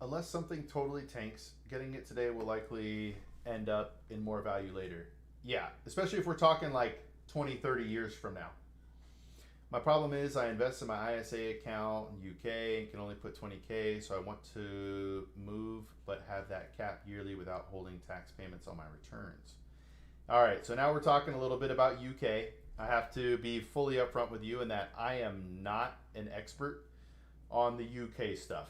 Unless something totally tanks, getting it today will likely end up in more value later. Yeah, especially if we're talking like 20, 30 years from now. My problem is I invest in my ISA account in UK and can only put 20K, so I want to move but have that cap yearly without holding tax payments on my returns. All right, so now we're talking a little bit about UK. I have to be fully upfront with you in that I am not an expert on the UK stuff,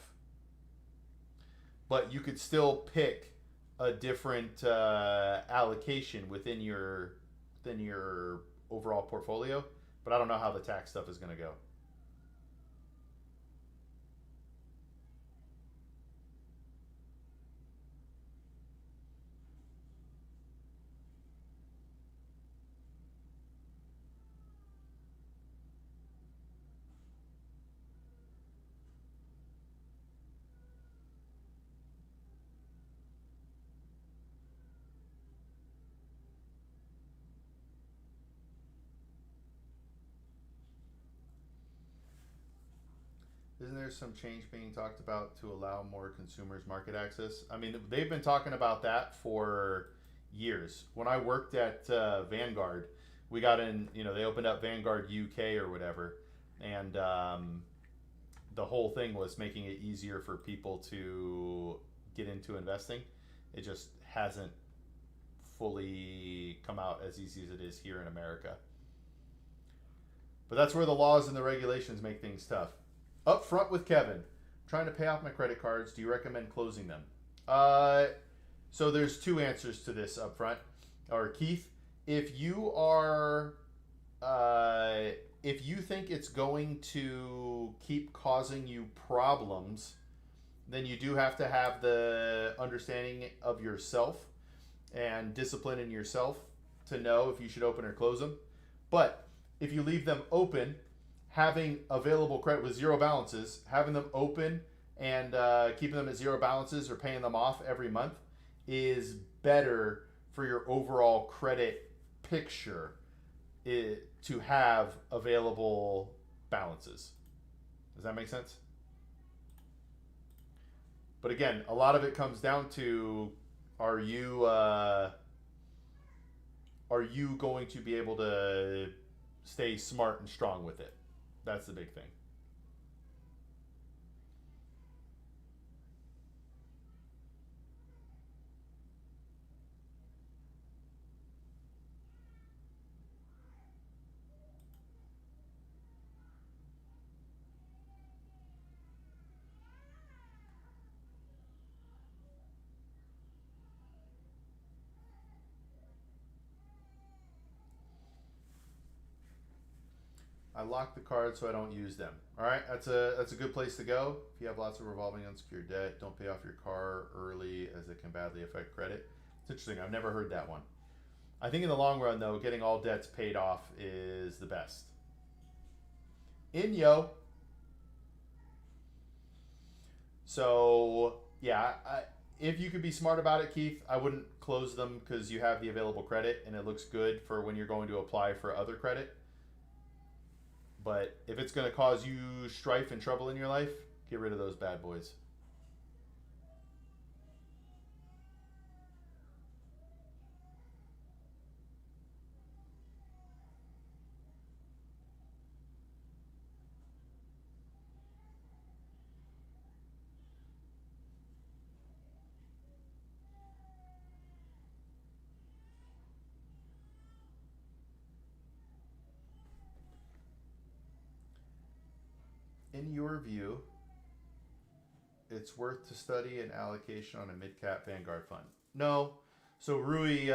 but you could still pick a different allocation within your overall portfolio. But I don't know how the tax stuff is going to go. Isn't there some change being talked about to allow more consumers market access? I mean, they've been talking about that for years. When I worked at Vanguard, we got in, they opened up Vanguard UK or whatever, and the whole thing was making it easier for people to get into investing. It just hasn't fully come out as easy as it is here in America. But that's where the laws and the regulations make things tough. Up front with Kevin, trying to pay off my credit cards. Do you recommend closing them? Uh, so there's two answers to this up front. Or Keith, if you are, uh, if you think it's going to keep causing you problems, then you do have to have the understanding of yourself and discipline in yourself to know if you should open or close them. But if you leave them open, having available credit with zero balances, having them open and keeping them at zero balances or paying them off every month is better for your overall credit picture to have available balances. Does that make sense? But again, a lot of it comes down to are you uh, are you going to be able to stay smart and strong with it? That's the big thing. I lock the cards so I don't use them. All right, that's a good place to go. If you have lots of revolving unsecured debt, don't pay off your car early as it can badly affect credit. It's interesting. I've never heard that one. I think in the long run, though, getting all debts paid off is the best. In yo. So yeah, if you could be smart about it, Keith, I wouldn't close them because you have the available credit and it looks good for when you're going to apply for other credit. But if it's going to cause you strife and trouble in your life, get rid of those bad boys. In your view, it's worth to study an allocation on a mid-cap Vanguard fund. No. So Rui,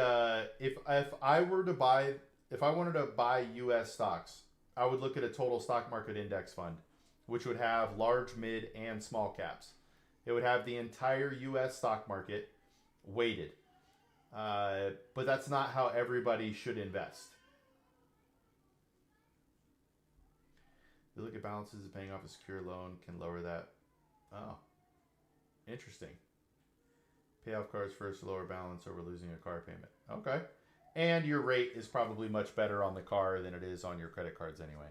if I were to buy, if I wanted to buy U.S. stocks, I would look at a total stock market index fund, which would have large, mid, and small caps. It would have the entire U.S. stock market weighted, but that's not how everybody should invest. You look at balances of paying off a secure loan can lower that. Oh, interesting. Pay off cars first to lower balance over losing a car payment. Okay. And your rate is probably much better on the car than it is on your credit cards anyway.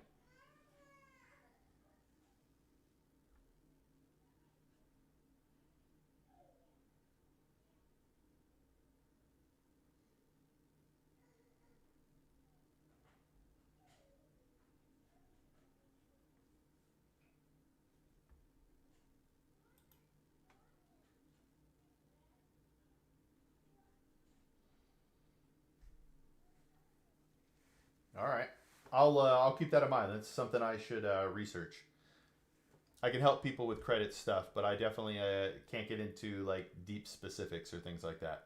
All right. I'll keep that in mind. That's something I should research. I can help people with credit stuff, but I definitely can't get into like deep specifics or things like that.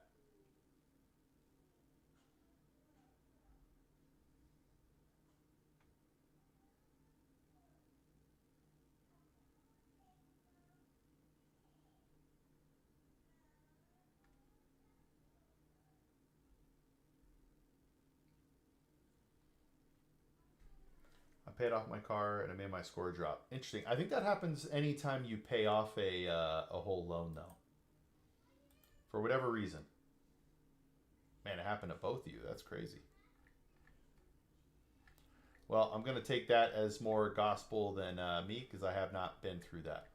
I paid off my car and I made my score drop. Interesting. I think that happens anytime you pay off a whole loan though, for whatever reason. Man, it happened to both of you. That's crazy. Well, I'm going to take that as more gospel than me because I have not been through that.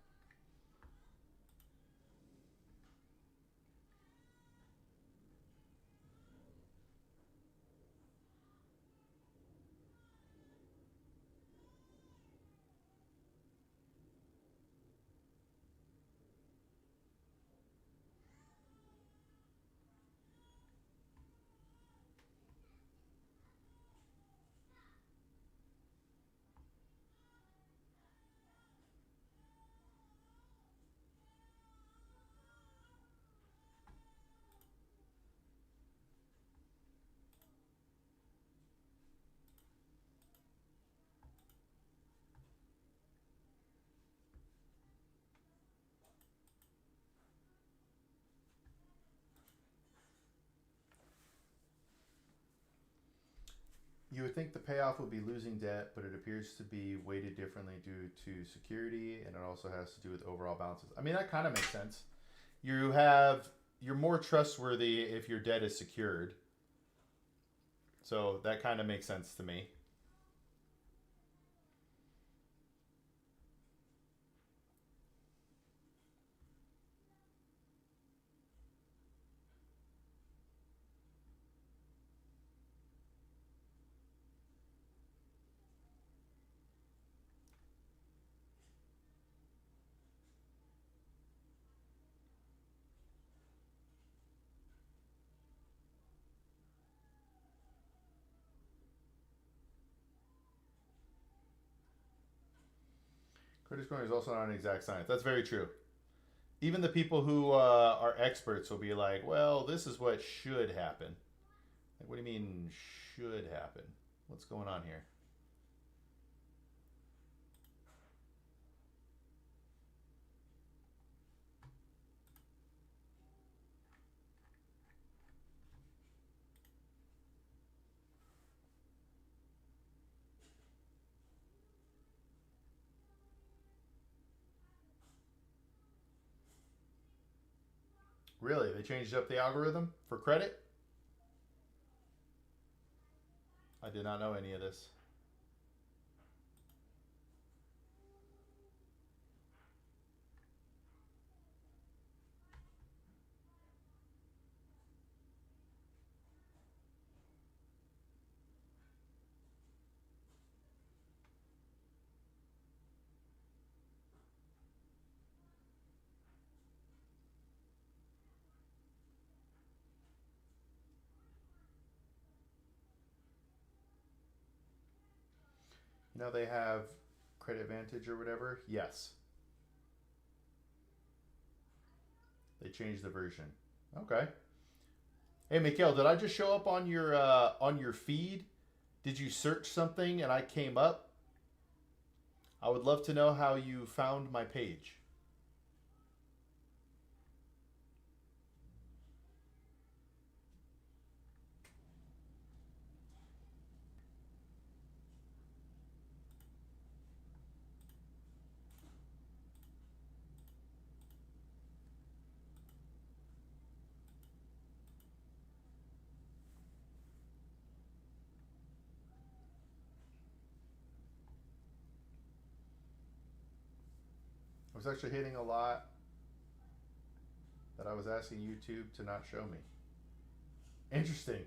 You would think the payoff would be losing debt, but it appears to be weighted differently due to security, and it also has to do with overall balances. I mean, that kind of makes sense. You have you're more trustworthy if your debt is secured, so that kind of makes sense to me. Credit scoring is also not an exact science. That's very true. Even the people who are experts will be like, "Well, this is what should happen." Like, what do you mean should happen? What's going on here? Really? They changed up the algorithm for credit? I did not know any of this. You know, they have Credit Advantage or whatever. Yes, they changed the version. Okay. Hey, Mikhail, did I just show up on your feed? Did you search something and I came up? I would love to know how you found my page. I was actually hitting a lot that I was asking YouTube to not show me. Interesting.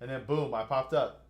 And then boom, I popped up.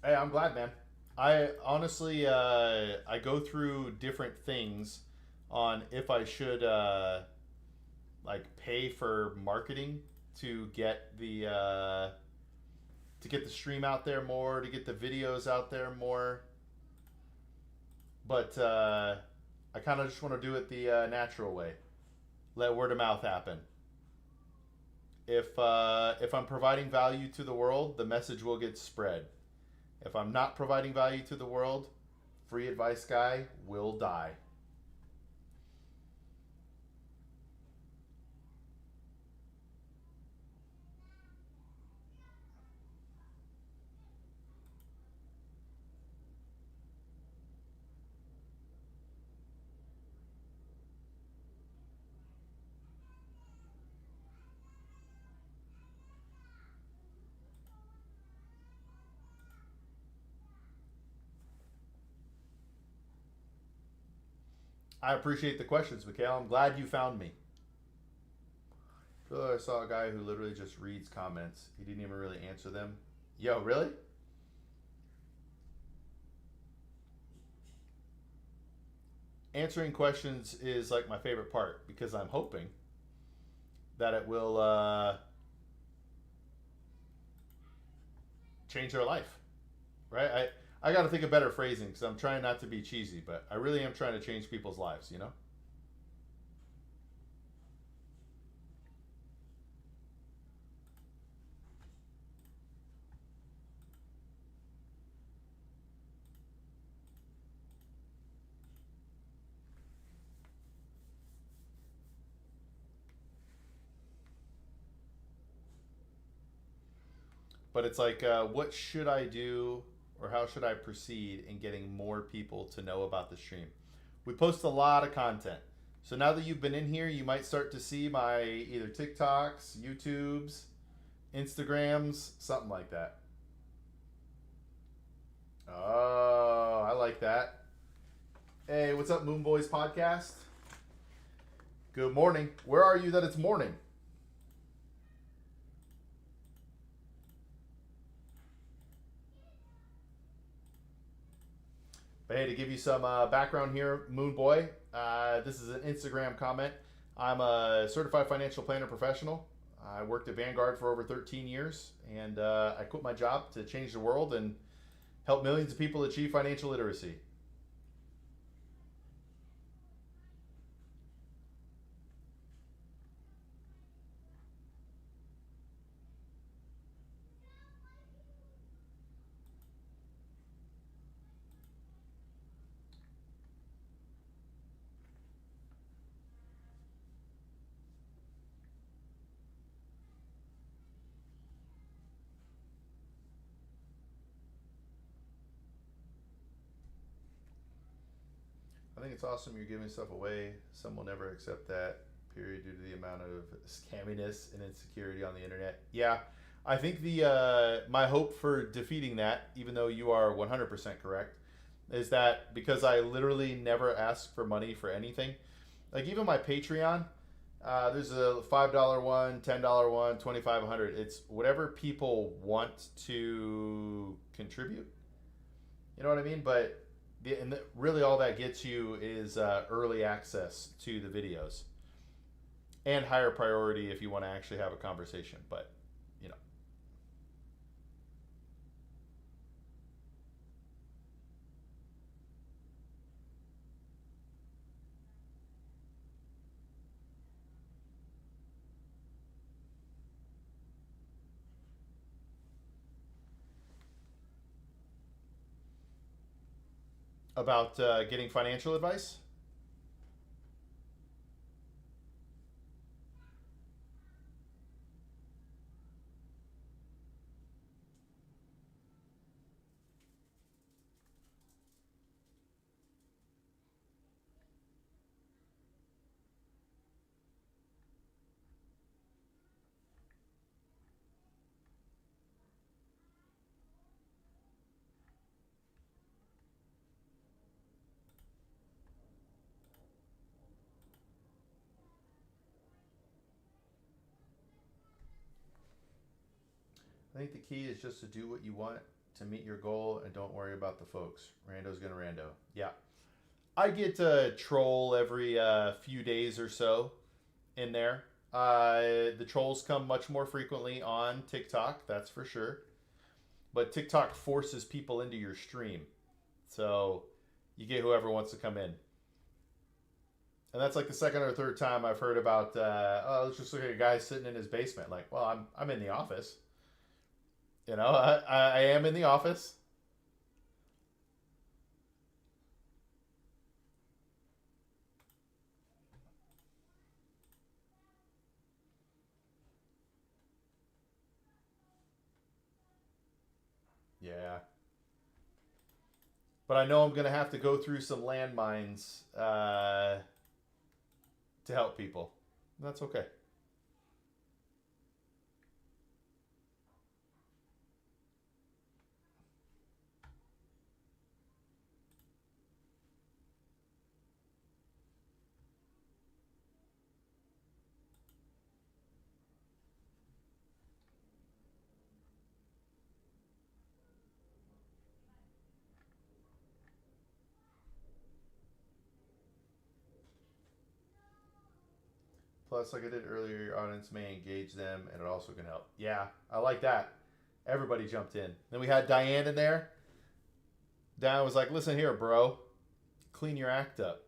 Hey, I'm glad, man. I honestly, I go through different things on if I should like pay for marketing to get the stream out there more, to get the videos out there more. But I kind of just want to do it the natural way. Let word of mouth happen. If I'm providing value to the world, the message will get spread. If I'm not providing value to the world, free advice guy will die. I appreciate the questions, Mikhail. I'm glad you found me. I saw a guy who literally just reads comments. He didn't even really answer them. Yo, really? Answering questions is like my favorite part because I'm hoping that it will change their life, right? I got to think of better phrasing because I'm trying not to be cheesy, but I really am trying to change people's lives, you know? But it's like, what should I do or how should I proceed in getting more people to know about the stream? We post a lot of content. So now that you've been in here, you might start to see my either TikToks, YouTubes, Instagrams, something like that. Oh, I like that. Hey, what's up, Moon Boys Podcast? Good morning. Where are you that it's morning? But hey, to give you some background here, Moon Boy, this is an Instagram comment. I'm a certified financial planner professional. I worked at Vanguard for over 13 years, and I quit my job to change the world and help millions of people achieve financial literacy. I think it's awesome you're giving stuff away. Some will never accept that, period, due to the amount of scamminess and insecurity on the internet. Yeah, I think the my hope for defeating that, even though you are 100% correct, is that because I literally never ask for money for anything. Like even my Patreon, there's a $5 one, $10 one, 25, 100. It's whatever people want to contribute. You know what I mean? But really, all that gets you is early access to the videos and higher priority if you want to actually have a conversation. But you know, about getting financial advice. I think the key is just to do what you want to meet your goal and don't worry about the folks. Rando's gonna rando. Yeah, I get a troll every few days or so in there. The trolls come much more frequently on TikTok, that's for sure. But TikTok forces people into your stream, so you get whoever wants to come in. And that's like the second or third time I've heard about. Oh, let's just look at a guy sitting in his basement. Like, well, I'm in the office. You know, I am in the office. Yeah, but I know I'm gonna have to go through some landmines to help people. That's okay. Plus, like I did earlier, your audience may engage them, and it also can help. Yeah, I like that. Everybody jumped in. Then we had Diane in there. Diane was like, "Listen here, bro, clean your act up."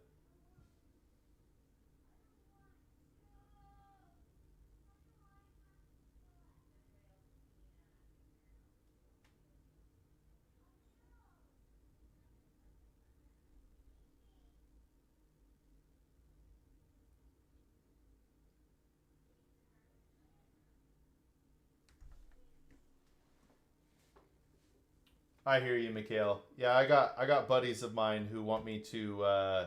I hear you, Mikhail. Yeah, I got buddies of mine who want me to.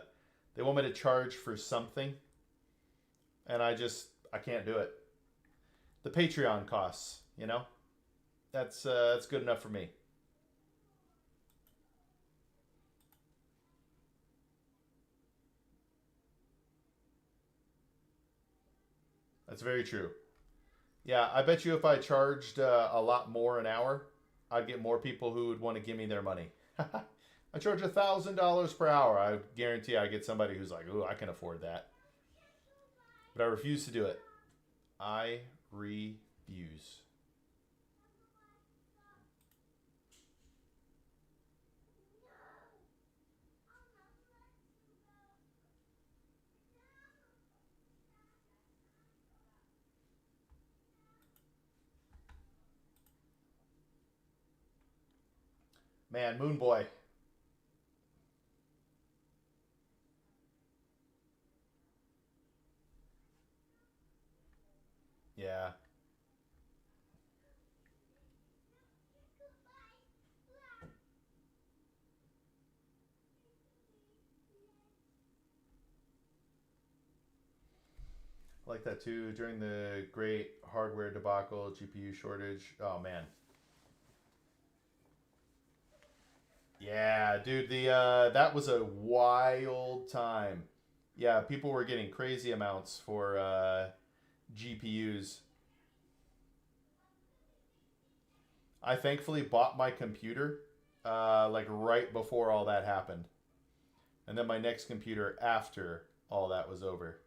They want me to charge for something, and I can't do it. The Patreon costs, you know, that's good enough for me. That's very true. Yeah, I bet you if I charged a lot more an hour, I'd get more people who would want to give me their money. I charge $1,000 per hour. I guarantee I get somebody who's like, "Ooh, I can afford that," but I refuse to do it. I refuse. Man, Moon Boy. Yeah. I like that too. During the great hardware debacle, GPU shortage. Oh man. Yeah, dude, the that was a wild time. Yeah, people were getting crazy amounts for GPUs. I thankfully bought my computer like right before all that happened, and then my next computer after all that was over.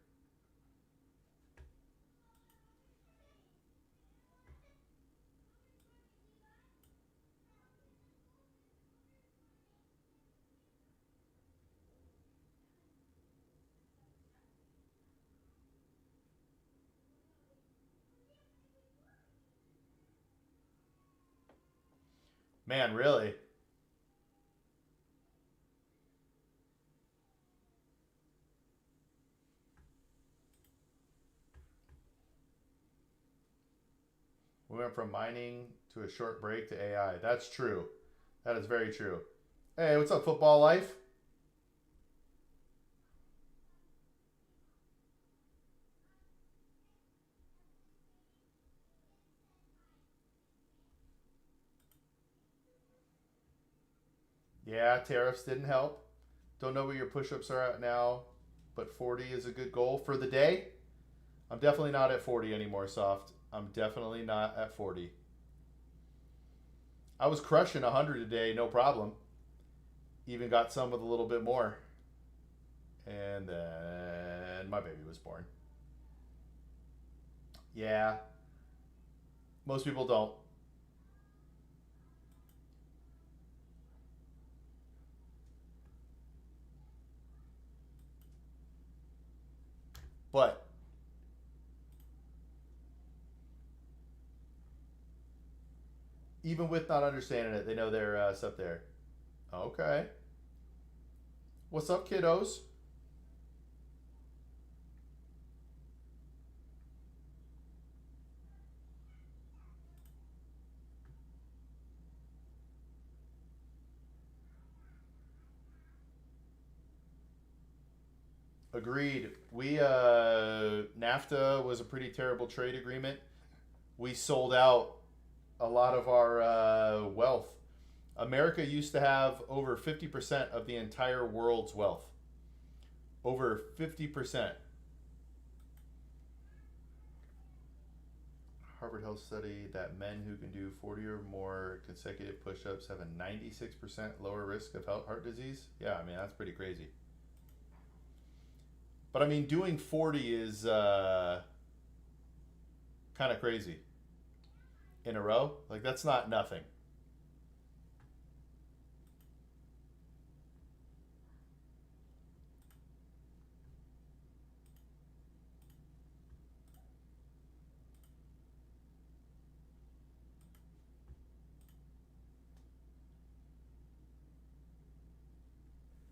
Man, really? We went from mining to a short break to AI. That's true. That is very true. Hey, what's up, football life? Yeah, tariffs didn't help. Don't know where your push-ups are at now, but 40 is a good goal for the day. I'm definitely not at 40 anymore, Soft. I'm definitely not at 40. I was crushing 100 a day, no problem. Even got some with a little bit more. And then my baby was born. Yeah, most people don't. But even with not understanding it, they know their stuff there. Okay. What's up, kiddos? Agreed. We NAFTA was a pretty terrible trade agreement. We sold out a lot of our wealth. America used to have over 50% of the entire world's wealth. Over 50%. Harvard Health study that men who can do 40 or more consecutive push ups have a 96% lower risk of heart disease. Yeah, I mean, that's pretty crazy. But I mean, doing 40 is kind of crazy in a row. Like, that's not nothing.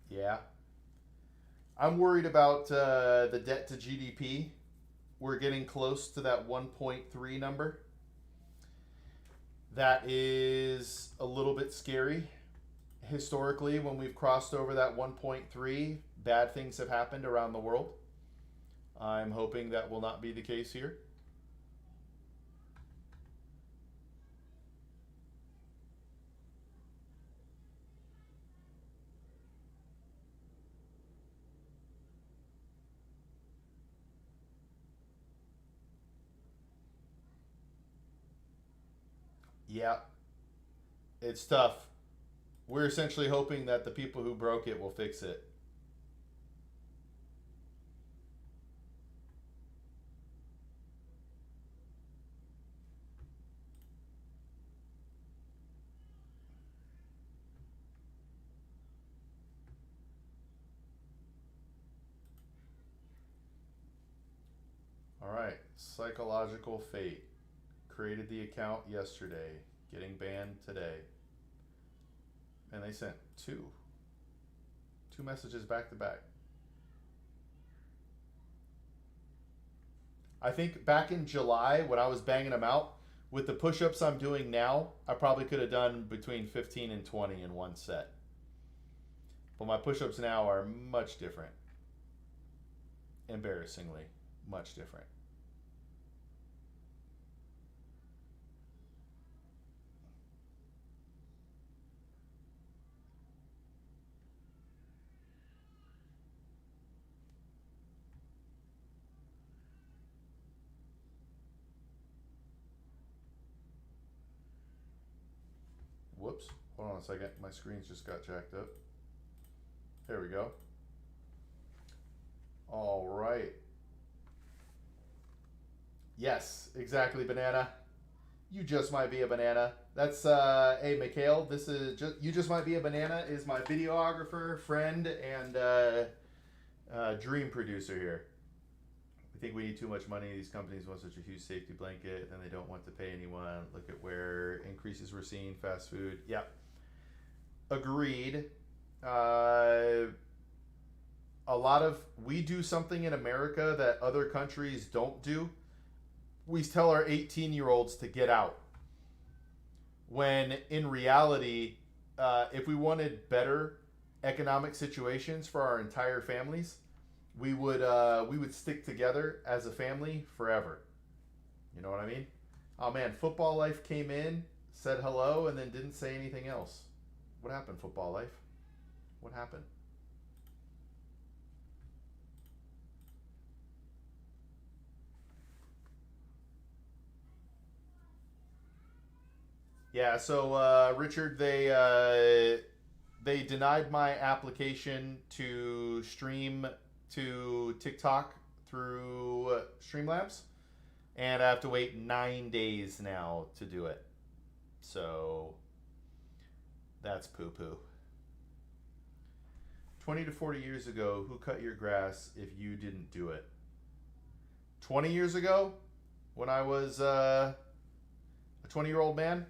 Yeah. I'm worried about the debt to GDP. We're getting close to that 1.3 number. That is a little bit scary. Historically, when we've crossed over that 1.3, bad things have happened around the world. I'm hoping that will not be the case here. Yeah, it's tough. We're essentially hoping that the people who broke it will fix it. All right, psychological fate. Created the account yesterday, getting banned today. And they sent two messages back to back. I think back in July when I was banging them out, with the push ups I'm doing now, I probably could have done between 15 and 20 in one set. But my push ups now are much different. Embarrassingly, much different. Hold on a second. My screen's just got jacked up. There we go. All right. Yes, exactly, banana. You just might be a banana. That's hey Mikhail. This is just you just might be a banana. Is my videographer, friend, and dream producer here. We think we need too much money. These companies want such a huge safety blanket, and they don't want to pay anyone. Look at where increases we're seeing. Fast food. Yep. Agreed. A lot of we do something in America that other countries don't do. We tell our 18-year-olds to get out. When in reality, if we wanted better economic situations for our entire families, we would stick together as a family forever. You know what I mean? Oh man, football life came in, said hello, and then didn't say anything else. What happened, football life? What happened? Yeah, so Richard, they denied my application to stream to TikTok through Streamlabs, and I have to wait 9 days now to do it. So that's poo poo. 20 to 40 years ago, who cut your grass if you didn't do it? 20 years ago, when I was a 20-year-old man,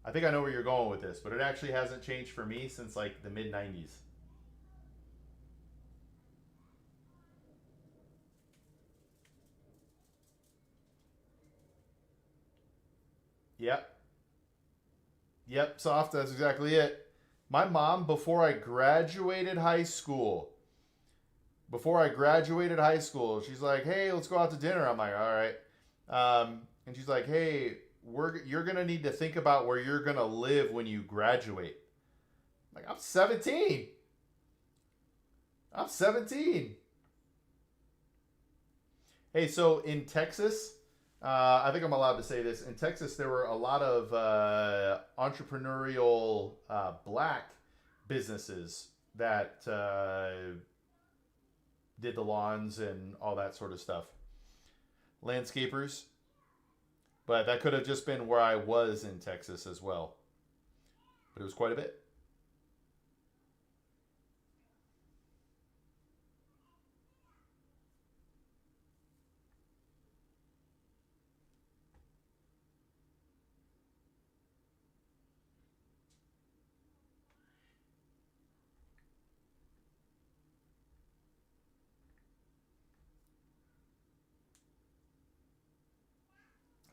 I think I know where you're going with this, but it actually hasn't changed for me since like the mid 90s. Yep. Yep, soft, that's exactly it. My mom, before I graduated high school, she's like, hey, let's go out to dinner. I'm like, all right. And she's like, hey, you're going to need to think about where you're going to live when you graduate. I'm like, I'm 17. I'm 17. Hey, so in Texas, I think I'm allowed to say this. In Texas, there were a lot of entrepreneurial black businesses that did the lawns and all that sort of stuff. Landscapers. But that could have just been where I was in Texas as well. But it was quite a bit.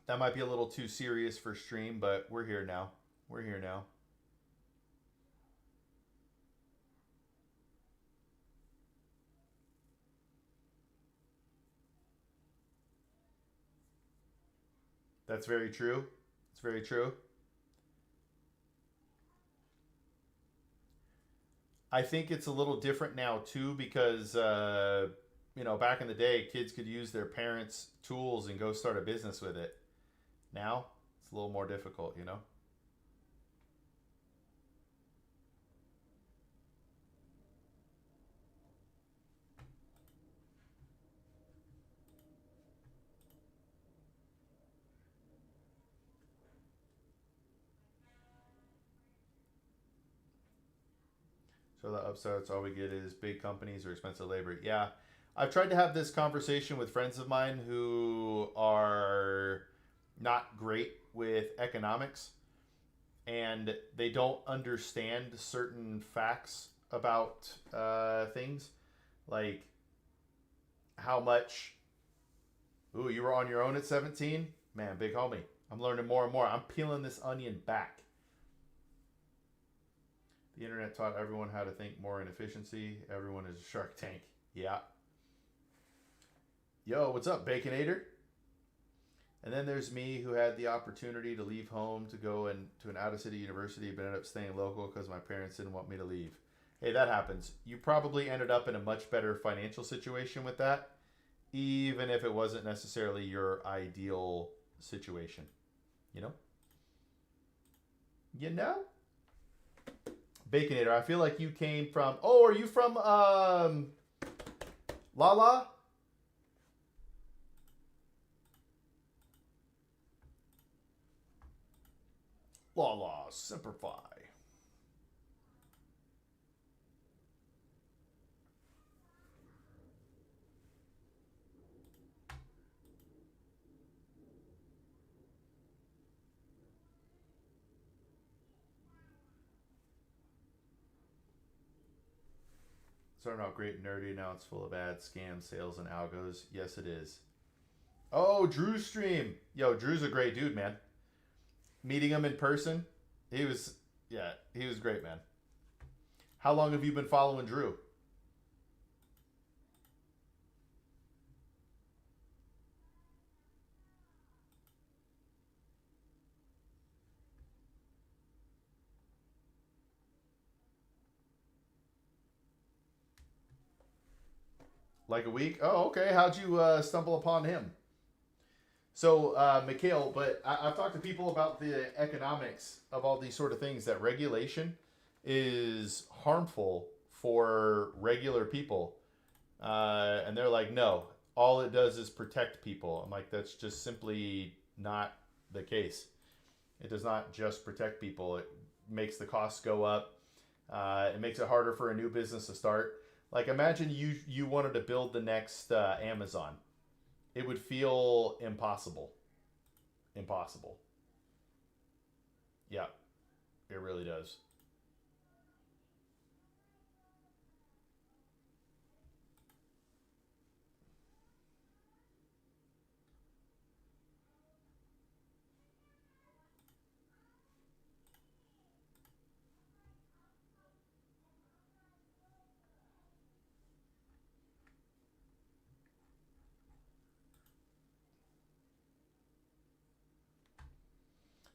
That might be a little too serious for stream, but we're here now. We're here now. That's very true. It's very true. I think it's a little different now too because back in the day, kids could use their parents' tools and go start a business with it. Now it's a little more difficult, you know. So the upstarts, all we get is big companies or expensive labor. Yeah, I've tried to have this conversation with friends of mine who are not great with economics, and they don't understand certain facts about things, like how much. Ooh, you were on your own at 17, man, big homie. I'm learning more and more. I'm peeling this onion back. The internet taught everyone how to think more in efficiency. Everyone is a Shark Tank. Yeah. Yo, what's up, Baconator? And then there's me who had the opportunity to leave home to go to an out of city university, but ended up staying local because my parents didn't want me to leave. Hey, that happens. You probably ended up in a much better financial situation with that, even if it wasn't necessarily your ideal situation. You know? You know? Baconator, I feel like you came from. Oh, are you from Lala? Lala, Simplify. Starting out great and nerdy, now it's full of ads, scams, sales, and algos. Yes, it is. Oh, Drew's stream. Yo, Drew's a great dude, man. Meeting him in person, he was, yeah, he was great, man. How long have you been following Drew? Like a week? Oh, okay. How'd you stumble upon him? So, Mikhail, but I've talked to people about the economics of all these sort of things, that regulation is harmful for regular people. And they're like, no, all it does is protect people. I'm like, that's just simply not the case. It does not just protect people, it makes the costs go up. It makes it harder for a new business to start. Like, imagine you wanted to build the next Amazon. It would feel impossible. Impossible. Yeah, it really does.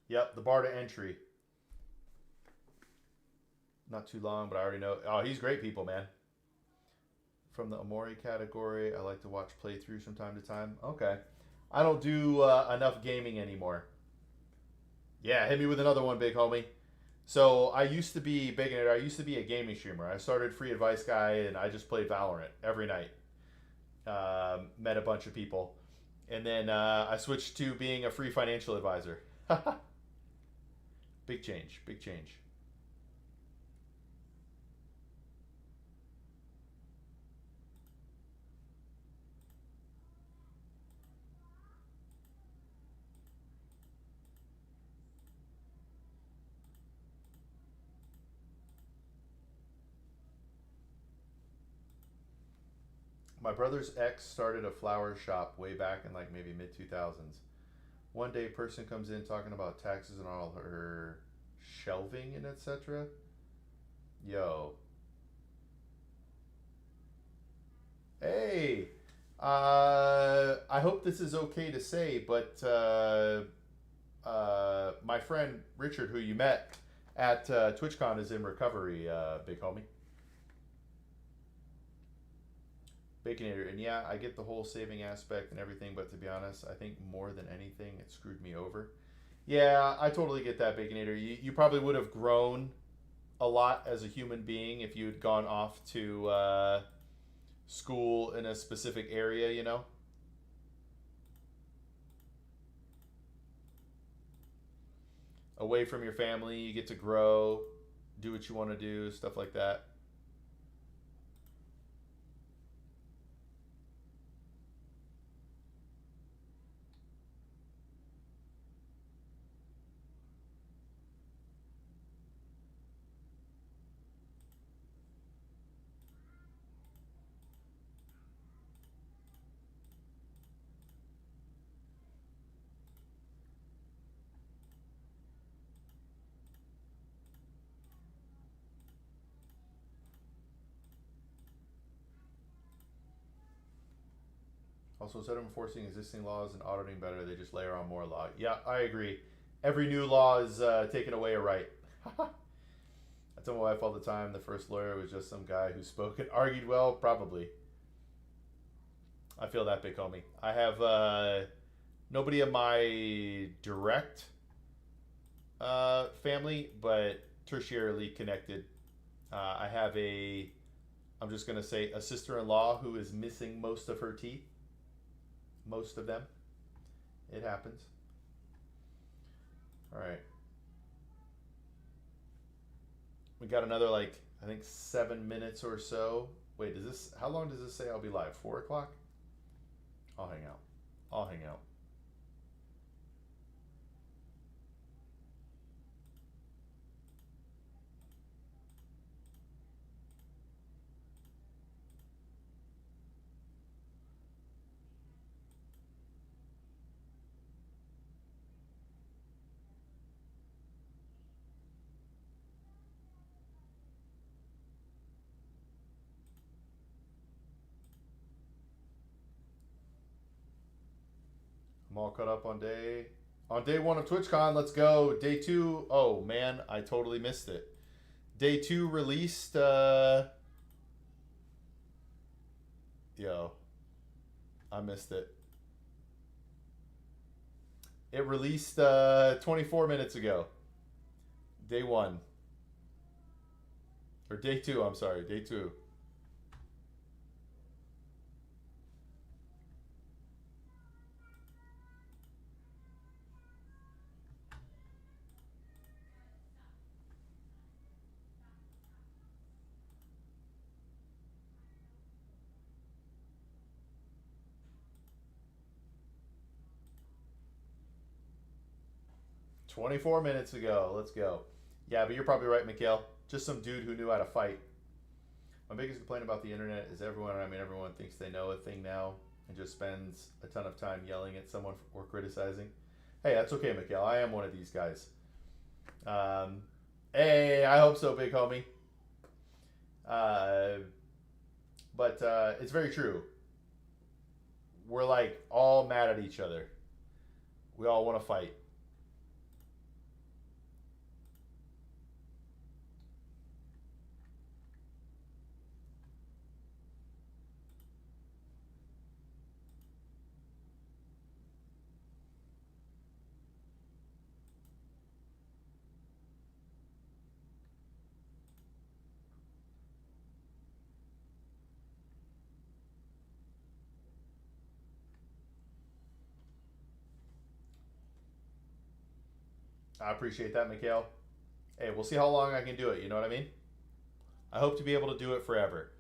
Yep, the bar to entry. Not too long, but I already know. Oh, he's great people, man. From the Amori category, I like to watch playthroughs from time to time. Okay. I don't do enough gaming anymore. Yeah, hit me with another one, big homie. So I used to be big in it. I used to be a gaming streamer. I started Free Advice Guy, and I just played Valorant every night. Met a bunch of people, and then I switched to being a free financial advisor. Big change. Big change. My brother's ex started a flower shop way back in like maybe mid 2000s. One day, a person comes in talking about taxes and all her shelving and etc. Yo, hey, I hope this is okay to say, but my friend Richard, who you met at TwitchCon, is in recovery, big homie. Baconator, and yeah, I get the whole saving aspect and everything, but to be honest, I think more than anything, it screwed me over. Yeah, I totally get that, Baconator. You probably would have grown a lot as a human being if you had gone off to school in a specific area, you know? Away from your family, you get to grow, do what you want to do, stuff like that. Also, instead of enforcing existing laws and auditing better, they just layer on more law. Yeah, I agree. Every new law is taking away a right. I tell my wife all the time the first lawyer was just some guy who spoke and argued well, probably. I feel that, big homie. I have nobody in my direct family, but tertiarily connected. I have I'm just going to say, a sister in law who is missing most of her teeth. Most of them. It happens. All right. We got another, like, I think 7 minutes or so. Wait, how long does this say I'll be live? 4 o'clock? I'll hang out. I'll hang out. I'm all caught up on day one of TwitchCon. Let's go. Day two. Oh man, I totally missed it. Day two released. Yo, I missed it. It released 24 minutes ago. Day one. Or day two, I'm sorry. Day two. 24 minutes ago. Let's go. Yeah, but you're probably right, Mikhail. Just some dude who knew how to fight. My biggest complaint about the internet is everyone thinks they know a thing now and just spends a ton of time yelling at someone or criticizing. Hey, that's okay, Mikhail. I am one of these guys. Um, hey, I hope so, big homie. Uh, but it's very true. We're like all mad at each other. We all want to fight. I appreciate that, Mikhail. Hey, we'll see how long I can do it. You know what I mean? I hope to be able to do it forever.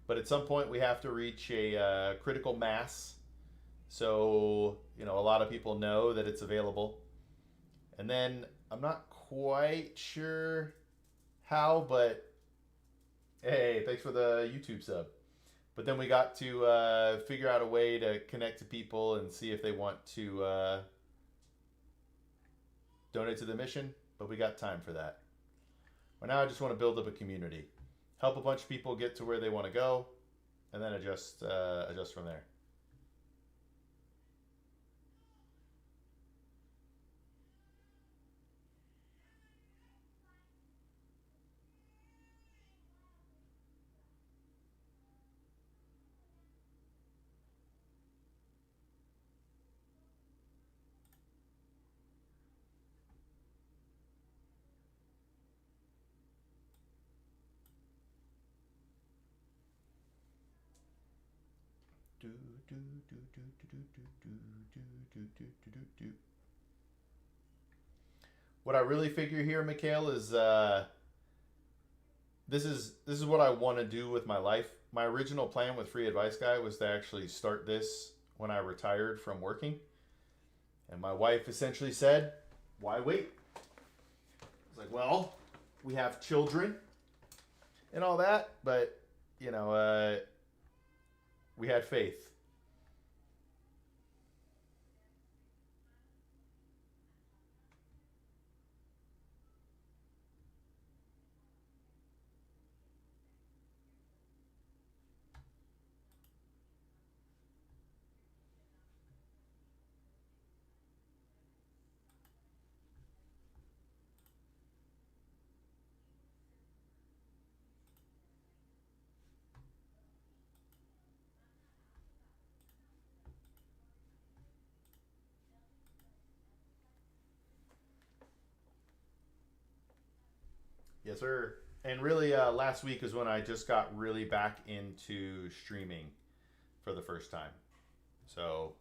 But at some point, we have to reach a critical mass. So, a lot of people know that it's available. And then I'm not quite sure how, but hey, thanks for the YouTube sub. But then we got to figure out a way to connect to people and see if they want to donate to the mission. But we got time for that. But now I just want to build up a community, help a bunch of people get to where they want to go, and then adjust from there. What I really figure here, Mikhail, is this is what I want to do with my life. My original plan with Free Advice Guy was to actually start this when I retired from working, and my wife essentially said, "Why wait?" I was like, "Well, we have children and all that, but we had faith." Yes, sir. And really, last week is when I just got really back into streaming for the first time. So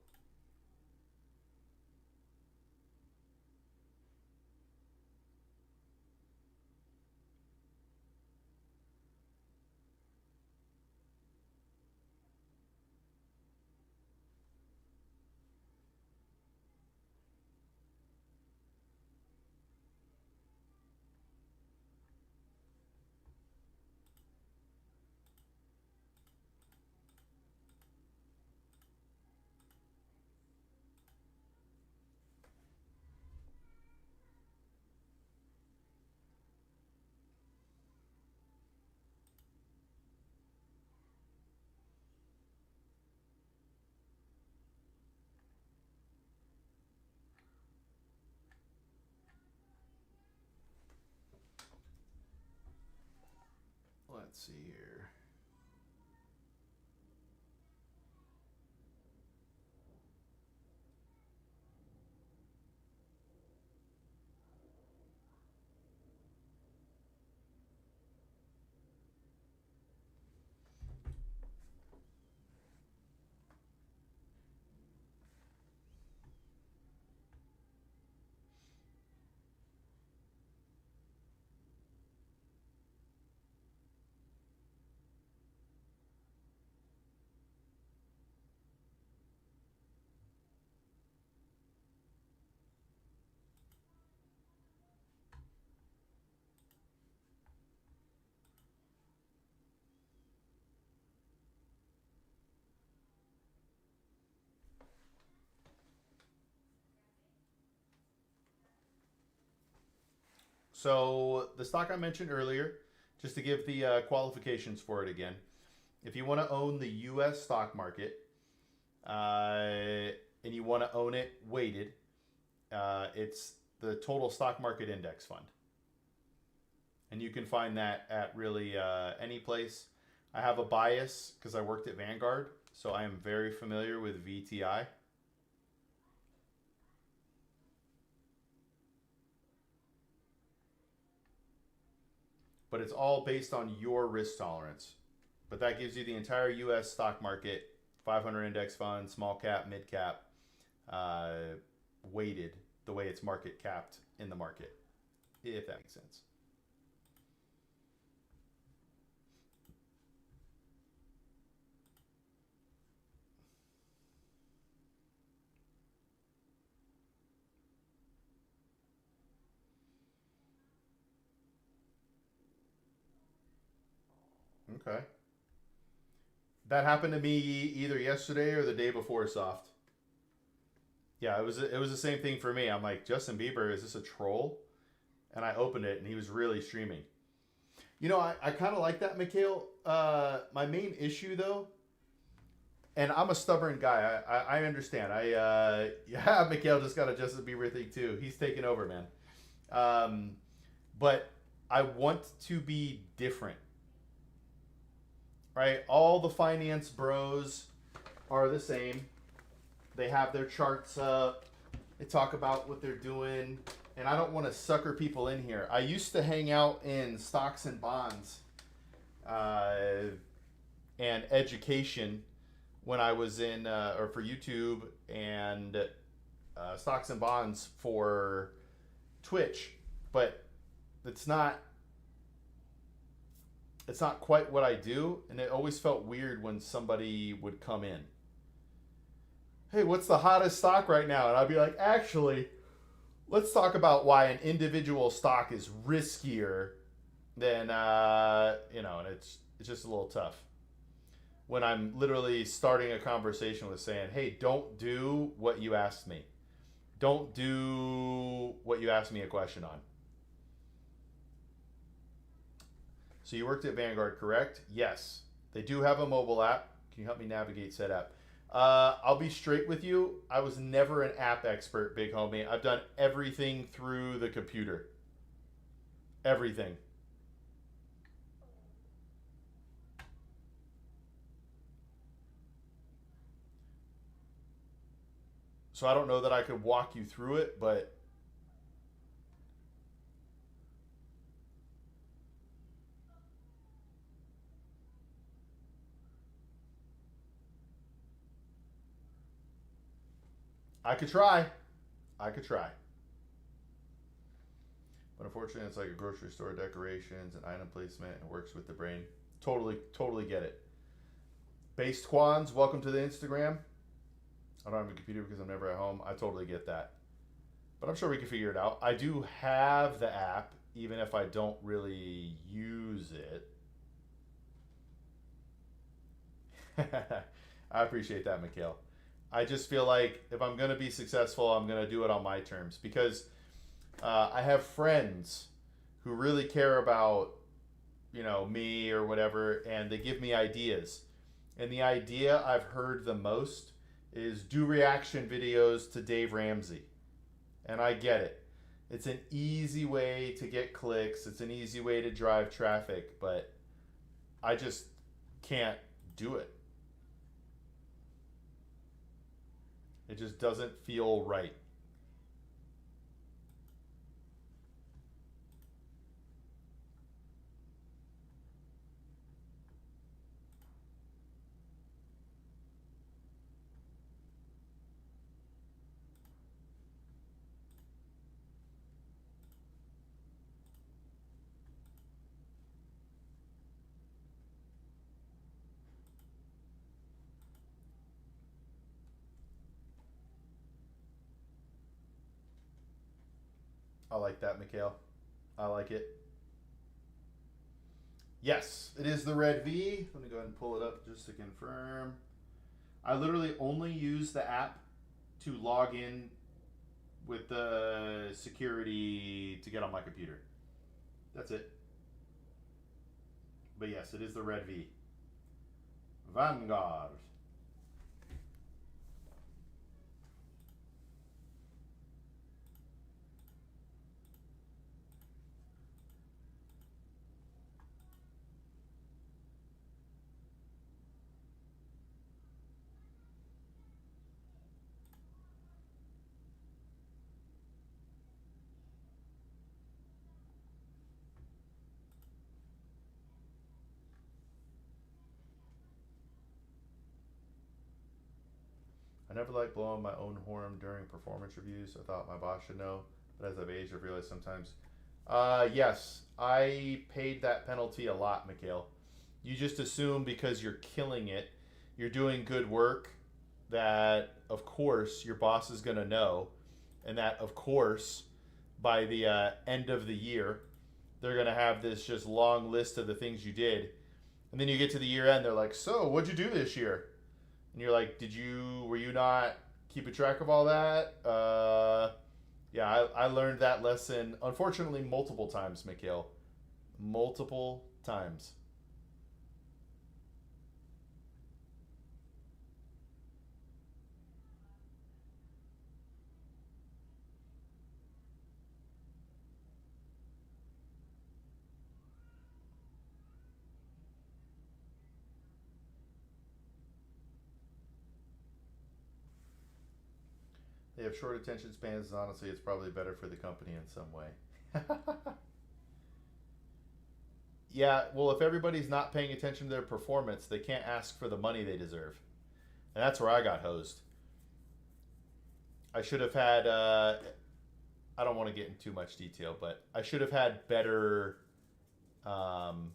let's see here. So the stock I mentioned earlier, just to give the qualifications for it again, if you want to own the U.S. stock market and you want to own it weighted, it's the total stock market index fund, and you can find that at really any place. I have a bias because I worked at Vanguard, so I am very familiar with VTI. But it's all based on your risk tolerance. But that gives you the entire U.S. stock market, 500 index fund, small cap, mid cap, uh, weighted the way it's market capped in the market, if that makes sense. Okay. That happened to me either yesterday or the day before soft. Yeah, it was the same thing for me. I'm like, Justin Bieber, is this a troll? And I opened it and he was really streaming. I kind of like that, Mikhail. My main issue though, and I'm a stubborn guy. I understand. Yeah, Mikhail just got a Justin Bieber thing too. He's taking over, man. Um, but I want to be different, right? All the finance bros are the same. They have their charts up. They talk about what they're doing, and I don't want to sucker people in here. I used to hang out in stocks and bonds uh, and education when I was in, or for YouTube, and stocks and bonds for Twitch, but it's not it's not quite what I do, and it always felt weird when somebody would come in. Hey, what's the hottest stock right now? And I'd be like, actually, let's talk about why an individual stock is riskier than and it's just a little tough when I'm literally starting a conversation with saying, hey, don't do what you asked me. Don't do what you asked me a question on. So you worked at Vanguard, correct? Yes. They do have a mobile app. Can you help me navigate said app? I'll be straight with you. I was never an app expert, big homie. I've done everything through the computer. Everything. So I don't know that I could walk you through it, but I could try. I could try. But unfortunately, it's like a grocery store decorations and item placement and works with the brain. Totally, totally get it. Based Quans, welcome to the Instagram. I don't have a computer because I'm never at home. I totally get that. But I'm sure we can figure it out. I do have the app, even if I don't really use it. I appreciate that, Mikhail. I just feel like if I'm going to be successful, I'm going to do it on my terms because I have friends who really care about, me or whatever, and they give me ideas. And the idea I've heard the most is do reaction videos to Dave Ramsey. And I get it. It's an easy way to get clicks, it's an easy way to drive traffic, but I just can't do it. It just doesn't feel right. I like that, Mikhail. I like it. Yes, it is the red V. Let me go ahead and pull it up just to confirm. I literally only use the app to log in with the security to get on my computer. That's it. But yes, it is the red V. Vanguard. I never like blowing my own horn during performance reviews. I thought my boss should know, but as I've aged, I've realized sometimes. Yes, I paid that penalty a lot, Mikhail. You just assume because you're killing it, you're doing good work, that of course your boss is going to know, and that of course by the end of the year, they're going to have this just long list of the things you did. And then you get to the year end, they're like, so what'd you do this year? And you're like, were you not keeping track of all that? Yeah, I learned that lesson, unfortunately, multiple times, Mikhail. Multiple times. They have short attention spans, and honestly, it's probably better for the company in some way. Yeah, well, if everybody's not paying attention to their performance, they can't ask for the money they deserve. And that's where I got hosed. I should have had, I don't want to get into too much detail, but I should have had better um,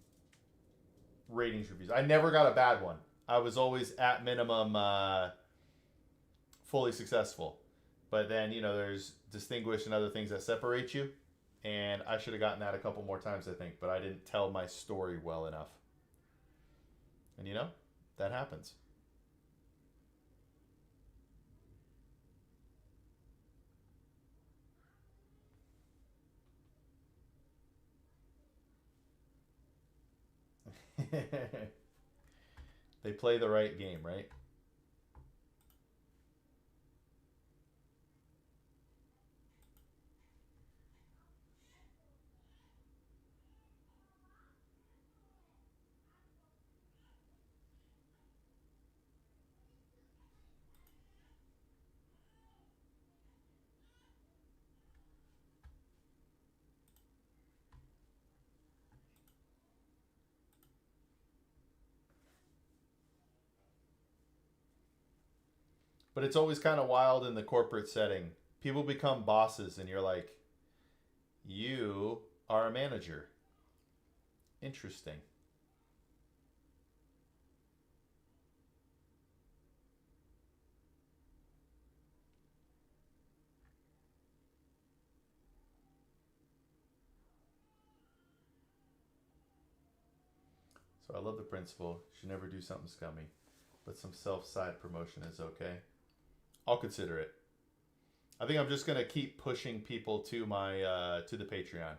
ratings reviews. I never got a bad one. I was always at minimum fully successful. But then, there's distinguished and other things that separate you. And I should have gotten that a couple more times, I think, but I didn't tell my story well enough. And that happens. They play the right game, right? But it's always kind of wild in the corporate setting. People become bosses, and you're like, you are a manager. Interesting. So I love the principle. Should never do something scummy, but some self-side promotion is okay. I'll consider it. I think I'm just gonna keep pushing people to my to the Patreon.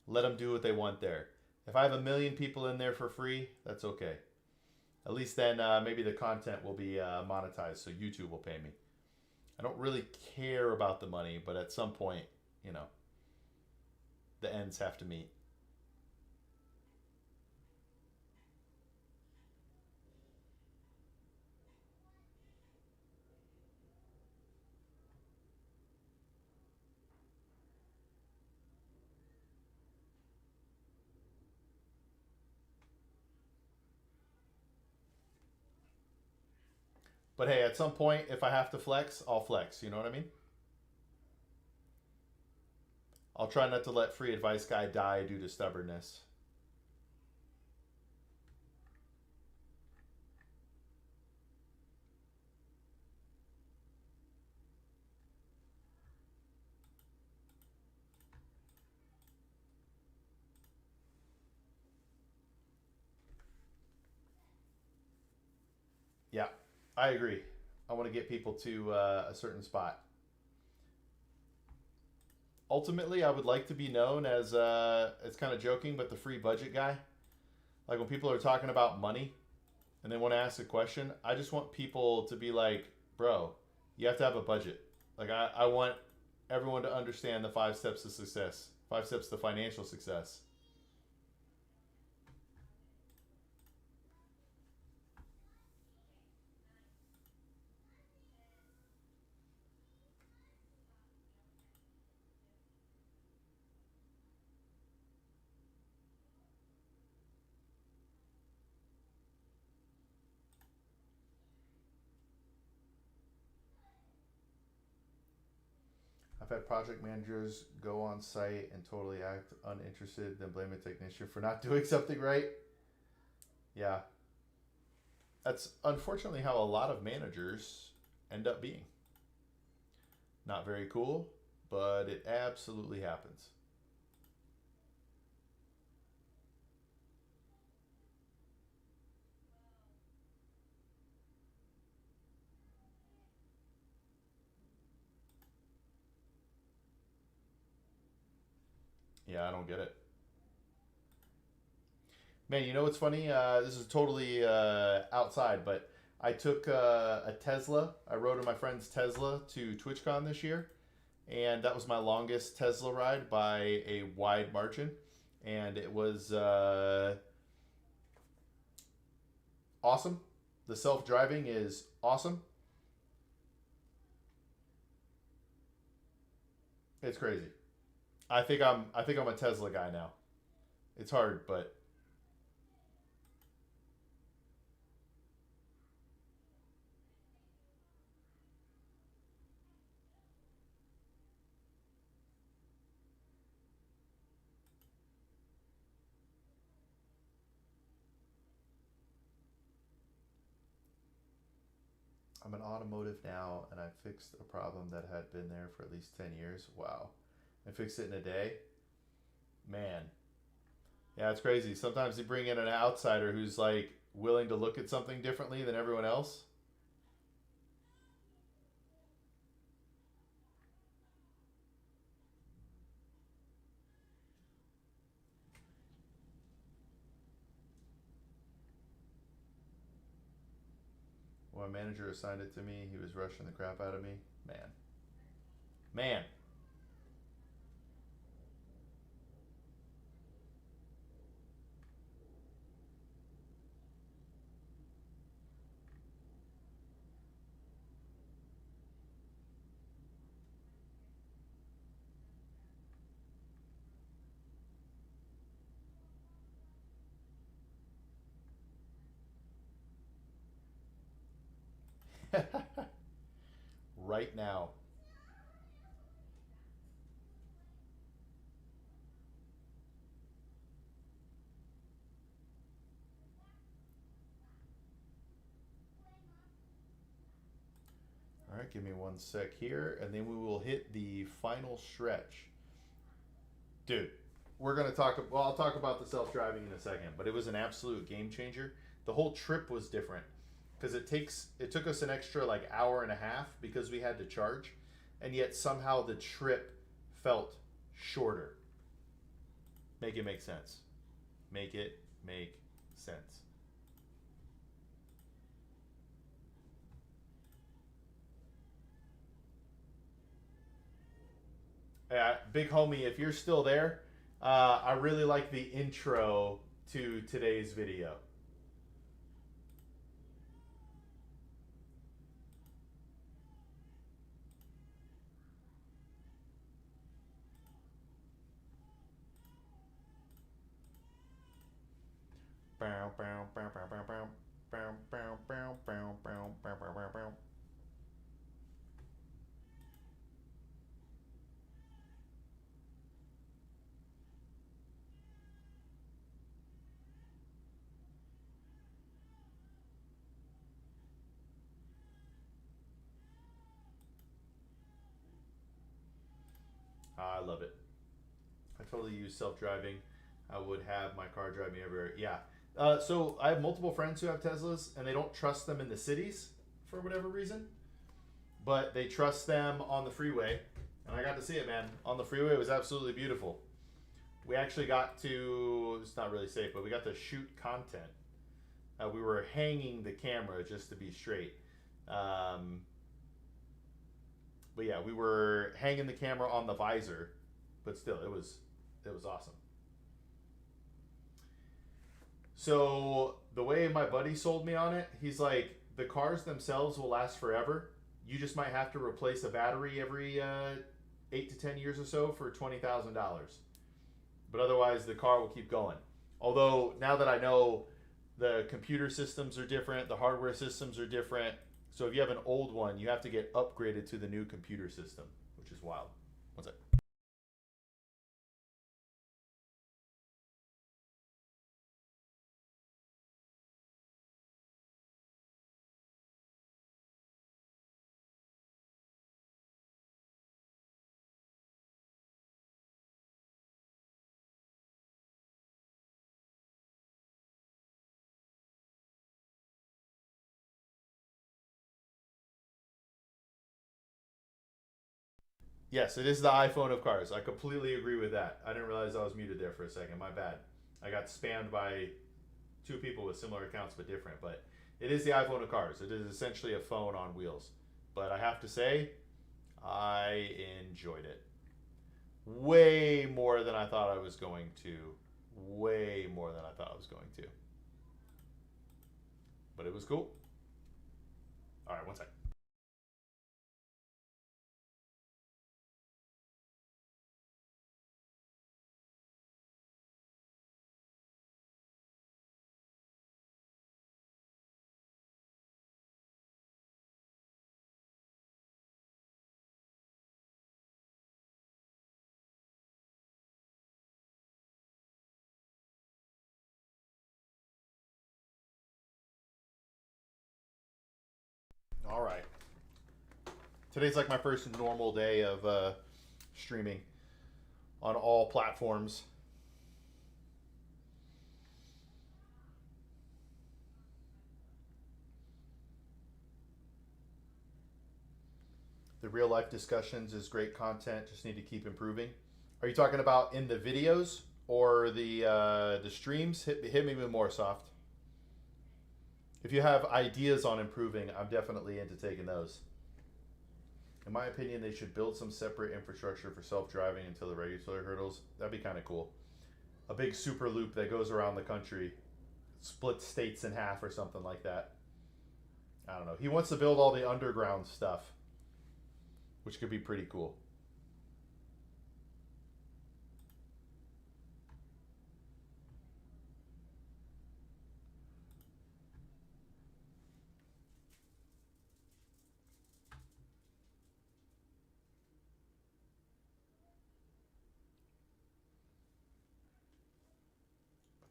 Let them do what they want there. If I have a million people in there for free, that's okay. At least then maybe the content will be monetized, so YouTube will pay me. I don't really care about the money, but at some point, you know, the ends have to meet. But hey, at some point, if I have to flex, I'll flex. You know what I mean? I'll try not to let free advice guy die due to stubbornness. Yeah, I agree. I want to get people to a certain spot. Ultimately, I would like to be known as it's kind of joking, but the free budget guy. Like when people are talking about money and they want to ask a question, I just want people to be like, bro, you have to have a budget. Like I want everyone to understand the 5 steps to success, 5 steps to financial success. I've had project managers go on site and totally act uninterested, then blame a technician for not doing something right. Yeah, that's unfortunately how a lot of managers end up being. Not very cool, but it absolutely happens. Yeah, I don't get it. Man, you know what's funny? This is totally outside, but I took a Tesla. I rode in my friend's Tesla to TwitchCon this year, and that was my longest Tesla ride by a wide margin. And it was awesome. The self driving is awesome. It's crazy. I think I'm a Tesla guy now. It's hard, but I'm an automotive now, and I fixed a problem that had been there for at least 10 years. Wow, I fixed it in a day. Man, yeah, it's crazy. Sometimes you bring in an outsider who's like willing to look at something differently than everyone else. When my manager assigned it to me, he was rushing the crap out of me. Man, man. right now. All right, give me one sec here, and then we will hit the final stretch. Dude, we're going to talk, well, I'll talk about the self-driving in a second, but it was an absolute game changer. The whole trip was different because it took us an extra like hour and a half because we had to charge, and yet somehow the trip felt shorter. Make it make sense. Make it make sense. Big homie, if you're still there, I really like the intro to today's video. I love it. I totally use self-driving. I would have my car drive me everywhere. Yeah. So I have multiple friends who have Teslas, and they don't trust them in the cities for whatever reason, but they trust them on the freeway. And I got to see it, man. On the freeway, it was absolutely beautiful. We actually got to, it's not really safe, but we got to shoot content. We were hanging the camera just to be straight. But yeah, we were hanging the camera on the visor, but still, it was awesome. So the way my buddy sold me on it, he's like, the cars themselves will last forever. You just might have to replace a battery every 8 to 10 years or so for $20,000. But otherwise, the car will keep going. Although now that I know the computer systems are different, the hardware systems are different. So if you have an old one, you have to get upgraded to the new computer system, which is wild. One sec. Yes, it is the iPhone of cars. I completely agree with that. I didn't realize I was muted there for a second. My bad. I got spammed by two people with similar accounts but different. But it is the iPhone of cars. It is essentially a phone on wheels. But I have to say, I enjoyed it. Way more than I thought I was going to. Way more than I thought I was going to. But it was cool. All right, one second. All right. Today's like my first normal day of streaming on all platforms. The real life discussions is great content. Just need to keep improving. Are you talking about in the videos or the streams? Hit me with more soft. If you have ideas on improving, I'm definitely into taking those. In my opinion, they should build some separate infrastructure for self-driving until the regulatory hurdles. That'd be kind of cool. A big super loop that goes around the country, splits states in half or something like that. I don't know. He wants to build all the underground stuff, which could be pretty cool.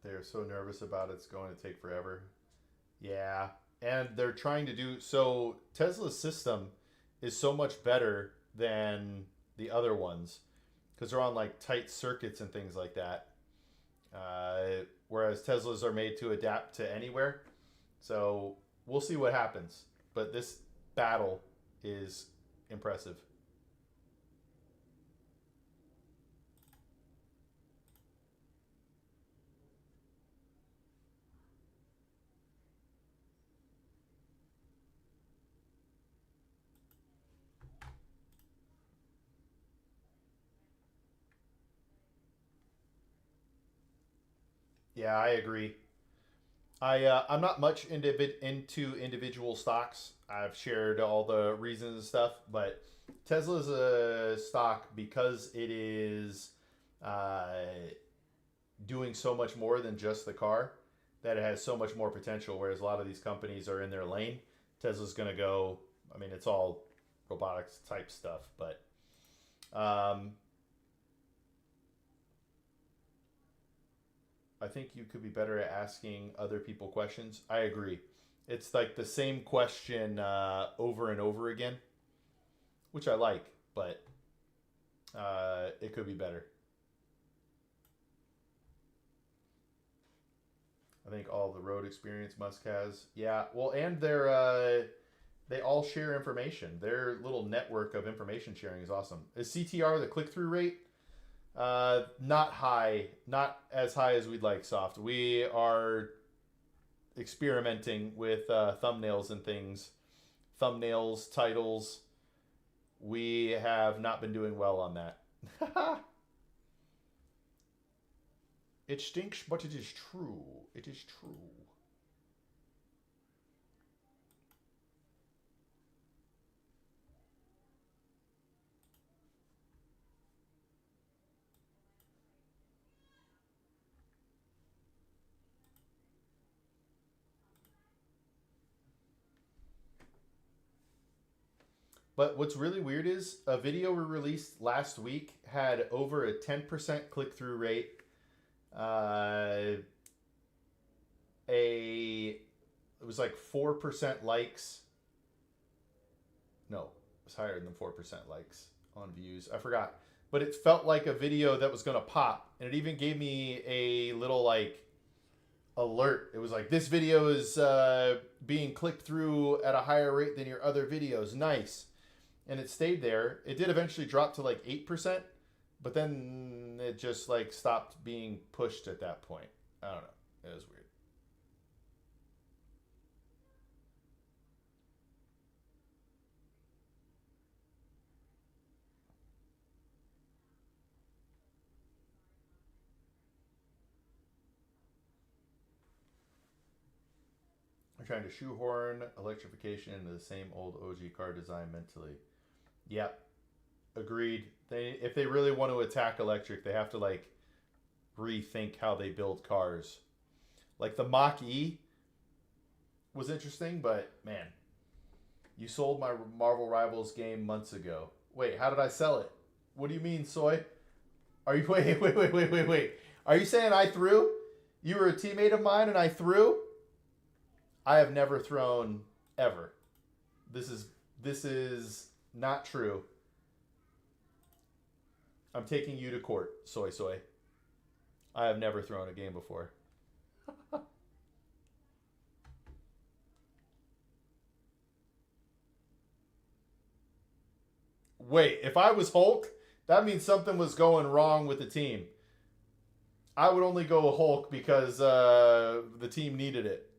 They're so nervous about it's going to take forever. Yeah. And they're trying to do so. Tesla's system is so much better than the other ones because they're on like tight circuits and things like that. Whereas Teslas are made to adapt to anywhere. So we'll see what happens. But this battle is impressive. Yeah, I agree. I'm not much into individual stocks. I've shared all the reasons and stuff, but Tesla's a stock because it is uh, doing so much more than just the car that it has so much more potential. Whereas a lot of these companies are in their lane. Tesla's going to go. I mean, it's all robotics type stuff, but um, I think you could be better at asking other people questions. I agree. It's like the same question over and over again, which I like, but it could be better. I think all the road experience Musk has. Yeah, well, and they all share information. Their little network of information sharing is awesome. Is CTR the click through rate? Not high, not as high as we'd like. Soft. We are experimenting with thumbnails and things, thumbnails, titles. We have not been doing well on that. It stinks, but it is true. It is true. But what's really weird is a video we released last week had over a 10% click through rate, uh, it was like 4% likes. No, it was higher than 4% likes on views. I forgot. But it felt like a video that was going to pop. And it even gave me a little like alert. It was like, this video is being clicked through at a higher rate than your other videos. Nice. And it stayed there. It did eventually drop to like 8%, but then it just like stopped being pushed at that point. I don't know. It was weird. I'm trying to shoehorn electrification into the same old OG car design mentally. Yep, agreed. They if they really want to attack electric, they have to like rethink how they build cars. Like the Mach E was interesting, but man, you sold my Marvel Rivals game months ago. Wait, how did I sell it? What do you mean, Soy? Are you wait? Are you saying I threw? You were a teammate of mine and I threw? I have never thrown ever. This is not true. I'm taking you to court, soy. I have never thrown a game before. Wait, if I was Hulk, that means something was going wrong with the team. I would only go Hulk because the team needed it.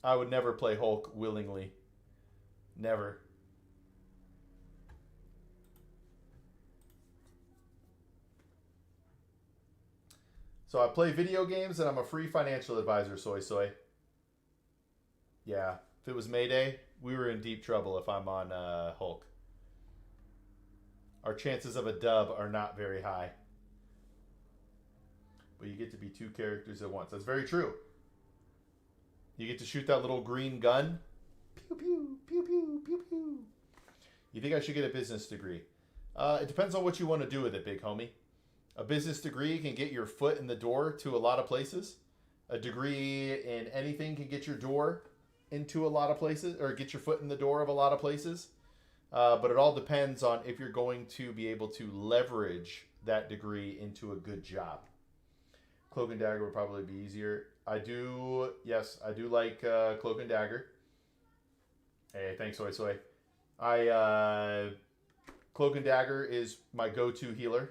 I would never play Hulk willingly. Never. So I play video games and I'm a free financial advisor, soy. Yeah. If it was Mayday, we were in deep trouble if I'm on Hulk. Our chances of a dub are not very high. But you get to be two characters at once. That's very true. You get to shoot that little green gun. Pew, pew, pew, pew, pew, pew. You think I should get a business degree? It depends on what you want to do with it, big homie. A business degree can get your foot in the door to a lot of places. A degree in anything can get your door into a lot of places, or get your foot in the door of a lot of places. But it all depends on if you're going to be able to leverage that degree into a good job. Cloak and Dagger would probably be easier. Yes, I do like Cloak and Dagger. Hey, thanks, Soy Soy. Cloak and Dagger is my go-to healer.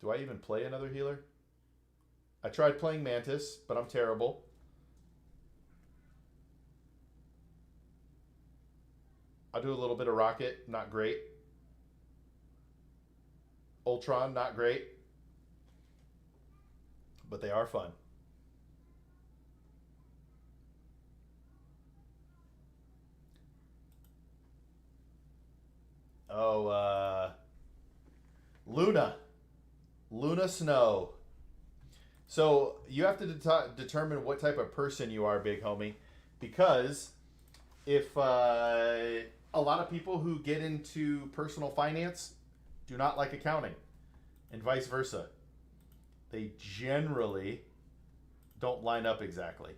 Do I even play another healer? I tried playing Mantis, but I'm terrible. I do a little bit of Rocket, not great. Ultron, not great. But they are fun. Oh, Luna. Luna Snow. So you have to determine what type of person you are, big homie. Because if a lot of people who get into personal finance do not like accounting, and vice versa, they generally don't line up exactly.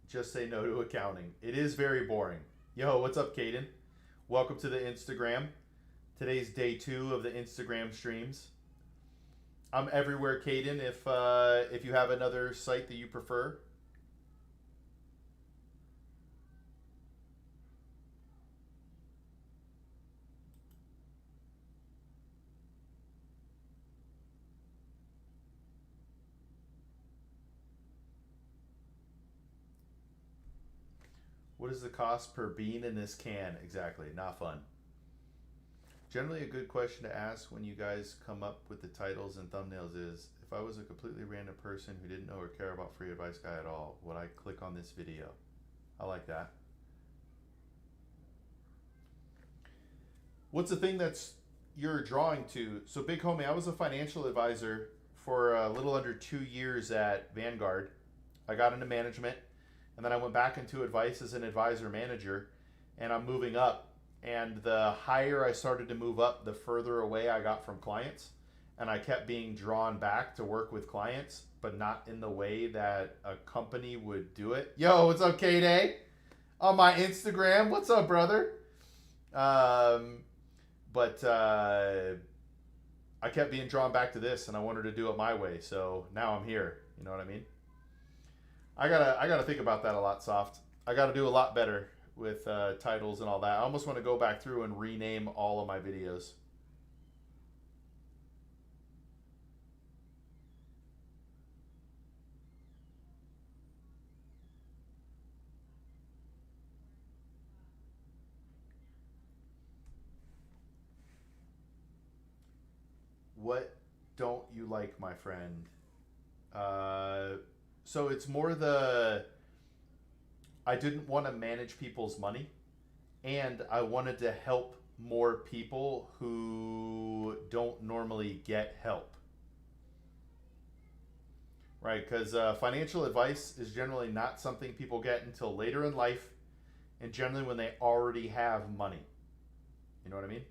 Just say no to accounting. It is very boring. Yo, what's up, Caden? Welcome to the Instagram. Today's day 2 of the Instagram streams. I'm everywhere, Caden. If you have another site that you prefer. What is the cost per bean in this can? Exactly, not fun. Generally, a good question to ask when you guys come up with the titles and thumbnails is, if I was a completely random person who didn't know or care about Free Advice Guy at all, would I click on this video? I like that. What's the thing that's you're drawing to? So, big homie, I was a financial advisor for a little under 2 years at Vanguard. I got into management, and then I went back into advice as an advisor manager, and I'm moving up. And the higher I started to move up, the further away I got from clients. And I kept being drawn back to work with clients, but not in the way that a company would do it. Yo, what's up, K-Day? On my Instagram. What's up, brother? But I kept being drawn back to this, and I wanted to do it my way. So now I'm here. You know what I mean? I gotta think about that a lot, Soft. I gotta do a lot better with titles and all that. I almost want to go back through and rename all of my videos. What don't you like, my friend? So it's more I didn't want to manage people's money, and I wanted to help more people who don't normally get help. Right? Because financial advice is generally not something people get until later in life, and generally when they already have money. You know what I mean?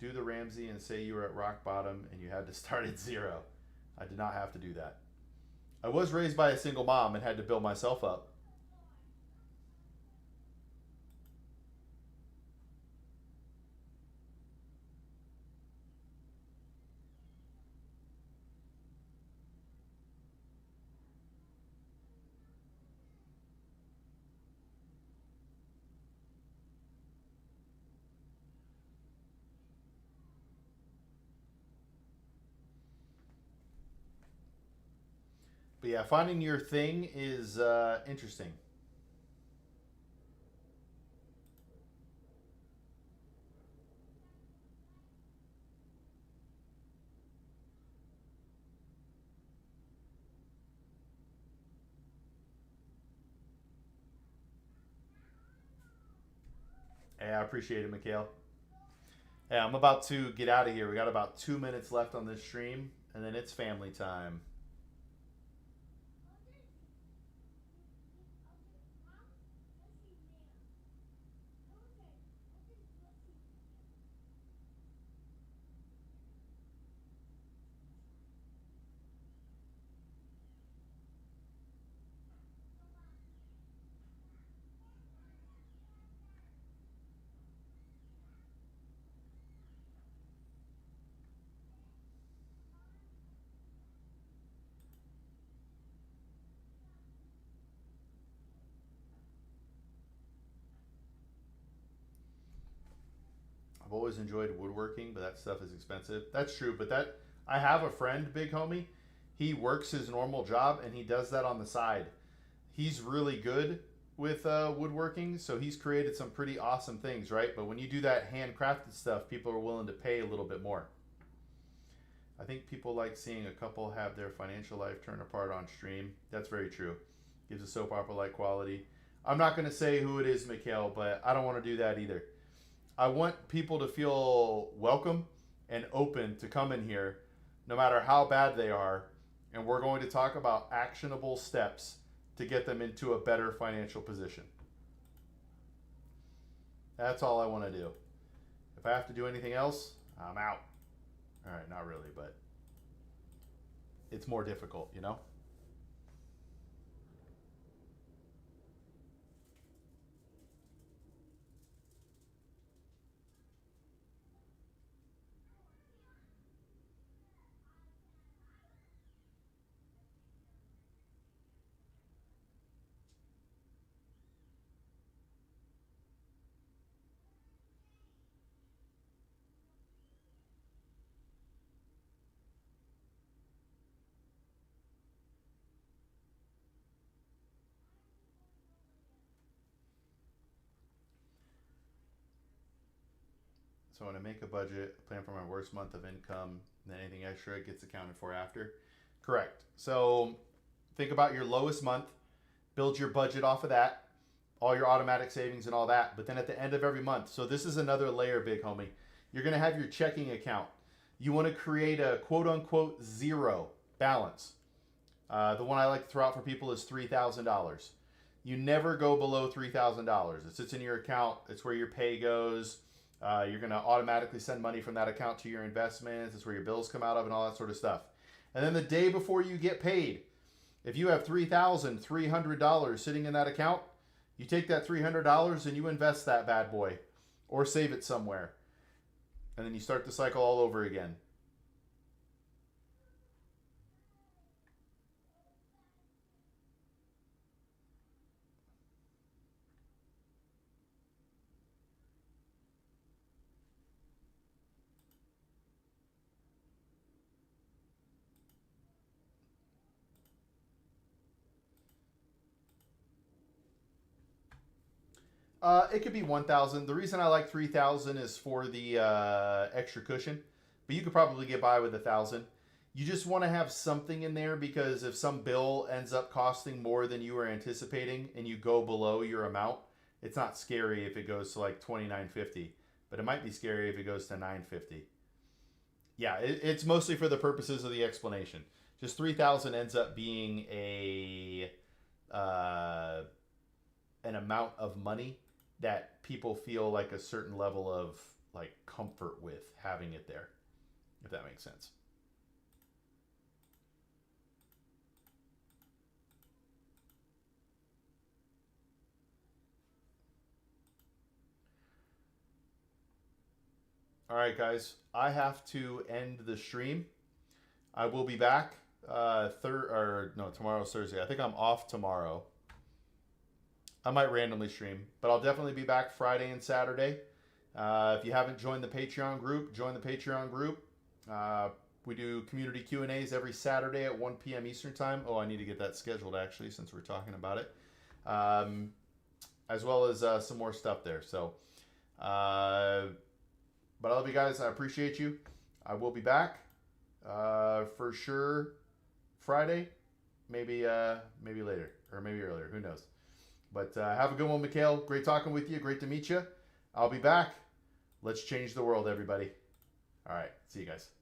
Do the Ramsey and say you were at rock bottom and you had to start at 0. I did not have to do that. I was raised by a single mom and had to build myself up. But yeah, finding your thing is interesting. Hey, I appreciate it, Mikhail. Hey, I'm about to get out of here. We got about 2 minutes left on this stream, and then it's family time. I've always enjoyed woodworking, but that stuff is expensive. That's true, but that I have a friend, big homie. He works his normal job and he does that on the side. He's really good with woodworking, so he's created some pretty awesome things, right? But when you do that handcrafted stuff, people are willing to pay a little bit more. I think people like seeing a couple have their financial life turn apart on stream. That's very true. Gives a soap opera like quality. I'm not going to say who it is, Mikhail, but I don't want to do that either. I want people to feel welcome and open to come in here, no matter how bad they are. And we're going to talk about actionable steps to get them into a better financial position. That's all I want to do. If I have to do anything else, I'm out. All right, not really, but it's more difficult, you know? So when I make a budget, plan for my worst month of income, then anything extra gets accounted for after. Correct. So think about your lowest month, build your budget off of that, all your automatic savings and all that. But then at the end of every month, so this is another layer, big homie. You're going to have your checking account. You want to create a quote unquote zero balance. The one I like to throw out for people is $3,000. You never go below $3,000. It sits in your account. It's where your pay goes. You're going to automatically send money from that account to your investments. It's where your bills come out of and all that sort of stuff. And then the day before you get paid, if you have $3,300 sitting in that account, you take that $300 and you invest that bad boy or save it somewhere. And then you start the cycle all over again. It could be 1,000. The reason I like 3,000 is for the extra cushion, but you could probably get by with 1,000. You just want to have something in there because if some bill ends up costing more than you were anticipating and you go below your amount, it's not scary if it goes to like 29.50, but it might be scary if it goes to 9.50. Yeah, it's mostly for the purposes of the explanation. Just 3,000 ends up being a an amount of money that people feel like a certain level of like comfort with having it there, if that makes sense. All right, guys, I have to end the stream. I will be back third or no, tomorrow's Thursday. I think I'm off tomorrow. I might randomly stream, but I'll definitely be back Friday and Saturday. If you haven't joined the Patreon group, join the Patreon group. Uh, we do community Q and A's every Saturday at 1 p.m. Eastern time. Oh, I need to get that scheduled actually, since we're talking about it, um, as well as some more stuff there. So, but I love you guys. I appreciate you. I will be back for sure Friday, maybe later or maybe earlier. Who knows? But have a good one, Mikhail. Great talking with you. Great to meet you. I'll be back. Let's change the world, everybody. All right. See you guys.